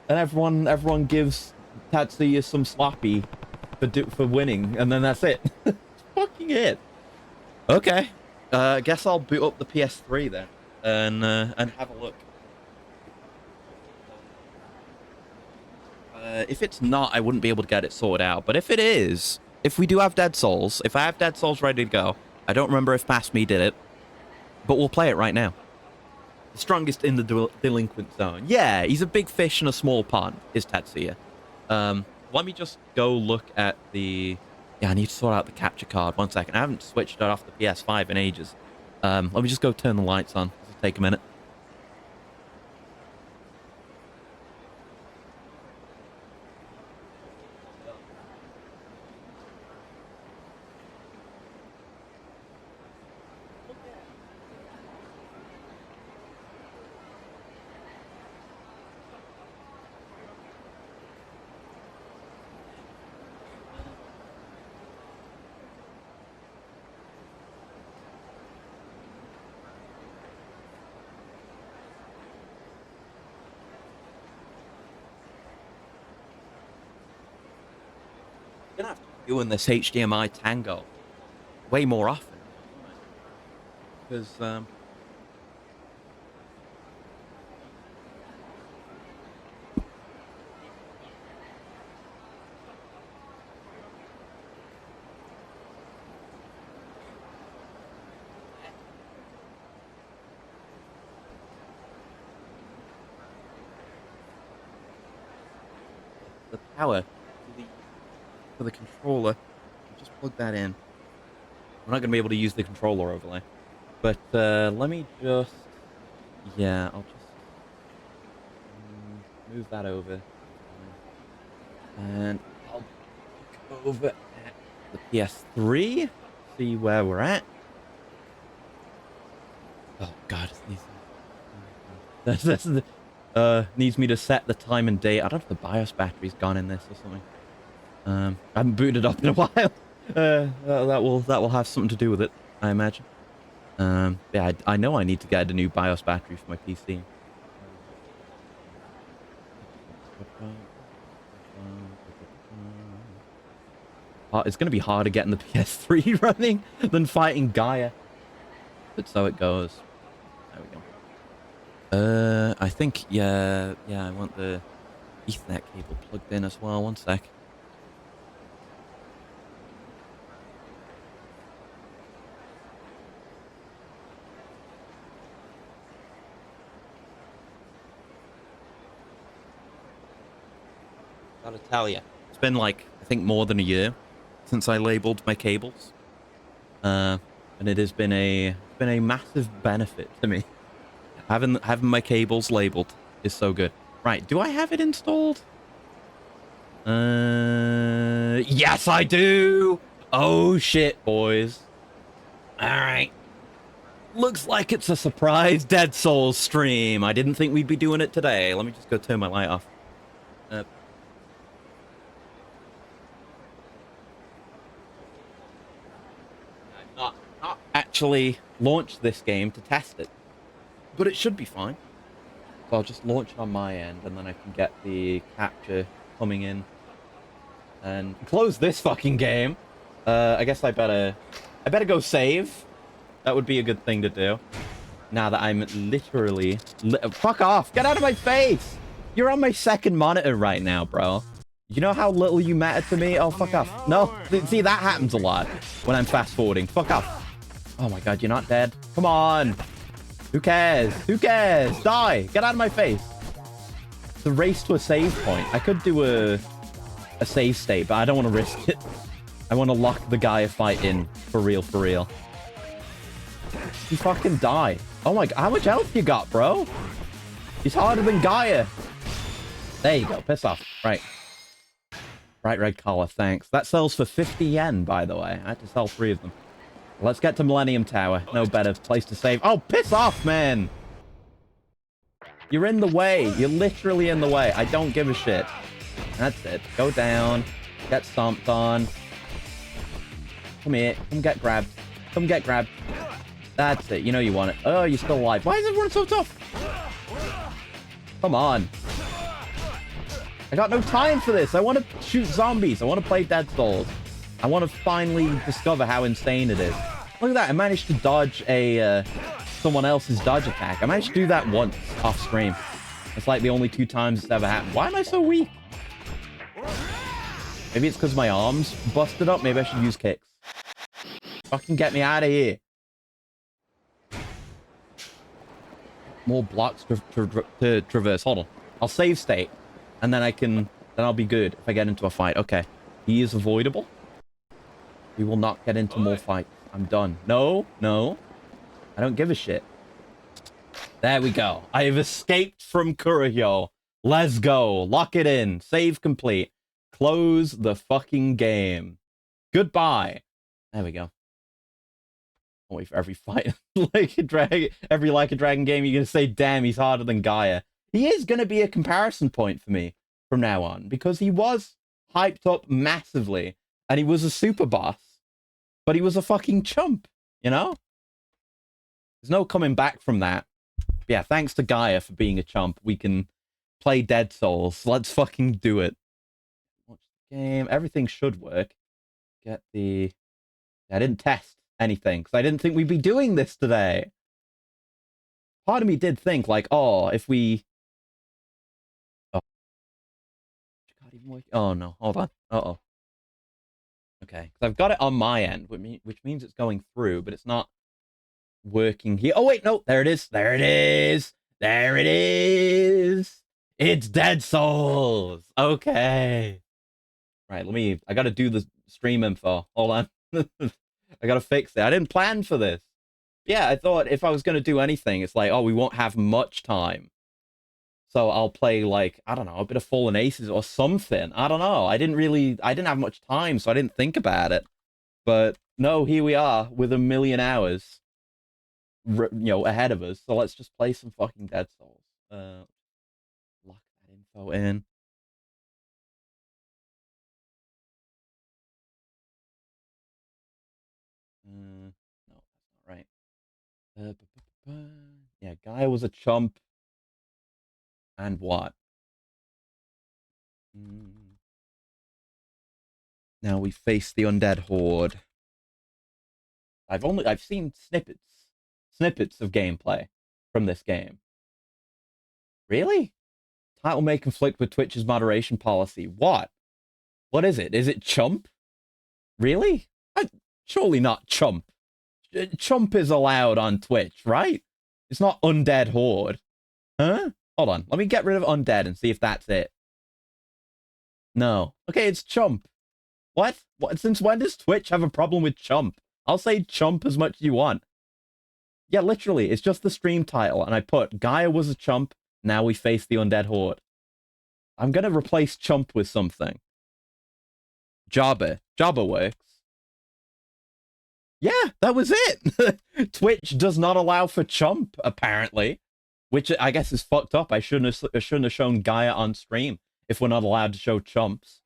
S1: And everyone gives Tatsuya some sloppy for winning, and then that's it. That's fucking it. Okay. Guess I'll boot up the PS3 then and have a look. If it's not, I wouldn't be able to get it sorted out. But if it is, if we do have Dead Souls, if I have Dead Souls ready to go, I don't remember if Past Me did it, but we'll play it right now. The strongest in the delinquent zone. Yeah, he's a big fish in a small pond, is Tatsuya. Let me just go look at the... Yeah, I need to sort out the capture card. 1 second. I haven't switched it off the PS5 in ages. Let me just go turn the lights on. This will take a minute. Gonna have to be doing this HDMI tango way more often, because the power for the controller. Just plug that in. We're not going to be able to use the controller overlay. But let me just... Yeah, I'll just move that over. And I'll go over at the PS3. See where we're at. Oh, God. Needs me to set the time and date. I don't know if the BIOS battery's gone in this or something. I haven't booted up in a while. That will have something to do with it, I imagine. Yeah, I know I need to get a new BIOS battery for my PC. It's going to be harder getting the PS3 running than fighting Gaia. But so it goes. There we go. I think, yeah, I want the Ethernet cable plugged in as well. One sec. Gotta tell you, it's been like, I think more than a year since I labeled my cables. And it has been a massive benefit to me. Having my cables labeled is so good. Right, do I have it installed? Yes, I do. Oh shit, boys. All right. Looks like it's a surprise Dead Souls stream. I didn't think we'd be doing it today. Let me just go turn my light off. Uh, I've not actually launched this game to test it, but it should be fine. So I'll just launch it on my end, and then I can get the capture coming in and close this fucking game. I guess I better go save. That would be a good thing to do. Now that I'm literally... Fuck off! Get out of my face! You're on my second monitor right now, bro. You know how little you matter to me? Oh, fuck off. No, see, that happens a lot when I'm fast-forwarding. Fuck off. Oh my god, you're not dead. Come on. Who cares? Who cares? Die! Get out of my face. It's a race to a save point. I could do a save state, but I don't want to risk it. I want to lock the Gaia fight in. For real, for real. You fucking die. Oh my god, how much health you got, bro? He's harder than Gaia. There you go, piss off. Right. Bright red collar, thanks. That sells for 50 yen, by the way. I had to sell 3 of them. Let's get to Millennium Tower. No better place to save. Oh, piss off, man! You're in the way. You're literally in the way. I don't give a shit. That's it. Go down. Get stomped on. Come here. Come get grabbed. Come get grabbed. That's it. You know you want it. Oh, you're still alive. Why is everyone so tough? Come on. I got no time for this. I want to shoot zombies. I want to play Dead Souls. I want to finally discover how insane it is. Look at that. I managed to dodge a someone else's dodge attack. I managed to do that once off screen. It's like the only 2 times it's ever happened. Why am I so weak? Maybe it's because my arms busted up. Maybe I should use kicks. Fucking get me out of here. More blocks to traverse. Hold on. I'll save state. And then then I'll be good if I get into a fight. Okay. He is avoidable. We will not get into more fights. I'm done. No, no. I don't give a shit. There we go. I have escaped from Kurohyou. Let's go. Lock it in. Save complete. Close the fucking game. Goodbye. There we go. I'll wait for every fight. Every Like a Dragon game, you're going to say, damn, he's harder than Gaia. He is going to be a comparison point for me from now on, because he was hyped up massively, and he was a super boss, but he was a fucking chump, you know? There's no coming back from that. Yeah, thanks to Gaia for being a chump, we can play Dead Souls. Let's fucking do it. Watch the game. Everything should work. Get the... I didn't test anything, because I didn't think we'd be doing this today. Part of me did think, like, oh, if we... Oh, oh no, hold on. Uh-oh. Okay, because I've got it on my end, which means it's going through, but it's not working here. Oh, wait, no, there it is. There it is. There it is. It's Dead Souls. Okay. Right, I got to do the stream info. Hold on. I got to fix it. I didn't plan for this. Yeah, I thought if I was going to do anything, it's like, oh, we won't have much time. So I'll play, like, I don't know, a bit of Fallen Aces or something. I don't know. I didn't have much time, so I didn't think about it. But no, here we are with 1,000,000 hours, ahead of us. So let's just play some fucking Dead Souls. Lock that info in. No, that's not right. Yeah, Gaia was a chump. And what? Now we face the undead horde. I've seen snippets of gameplay from this game. Really? Title may conflict with Twitch's moderation policy. What? What is it? Is it chump? Really? Surely not chump. Chump is allowed on Twitch, right? It's not undead horde. Huh? Hold on. Let me get rid of undead and see if that's it. No. Okay, it's chump. What? Since when does Twitch have a problem with chump? I'll say chump as much as you want. Yeah, literally, it's just the stream title, and I put Gaia was a chump, now we face the undead horde. I'm gonna replace chump with something. Jabba. Jabba works. Yeah, that was it. Twitch does not allow for chump, apparently, which I guess is fucked up. I shouldn't have shown Gaia on stream if we're not allowed to show chumps.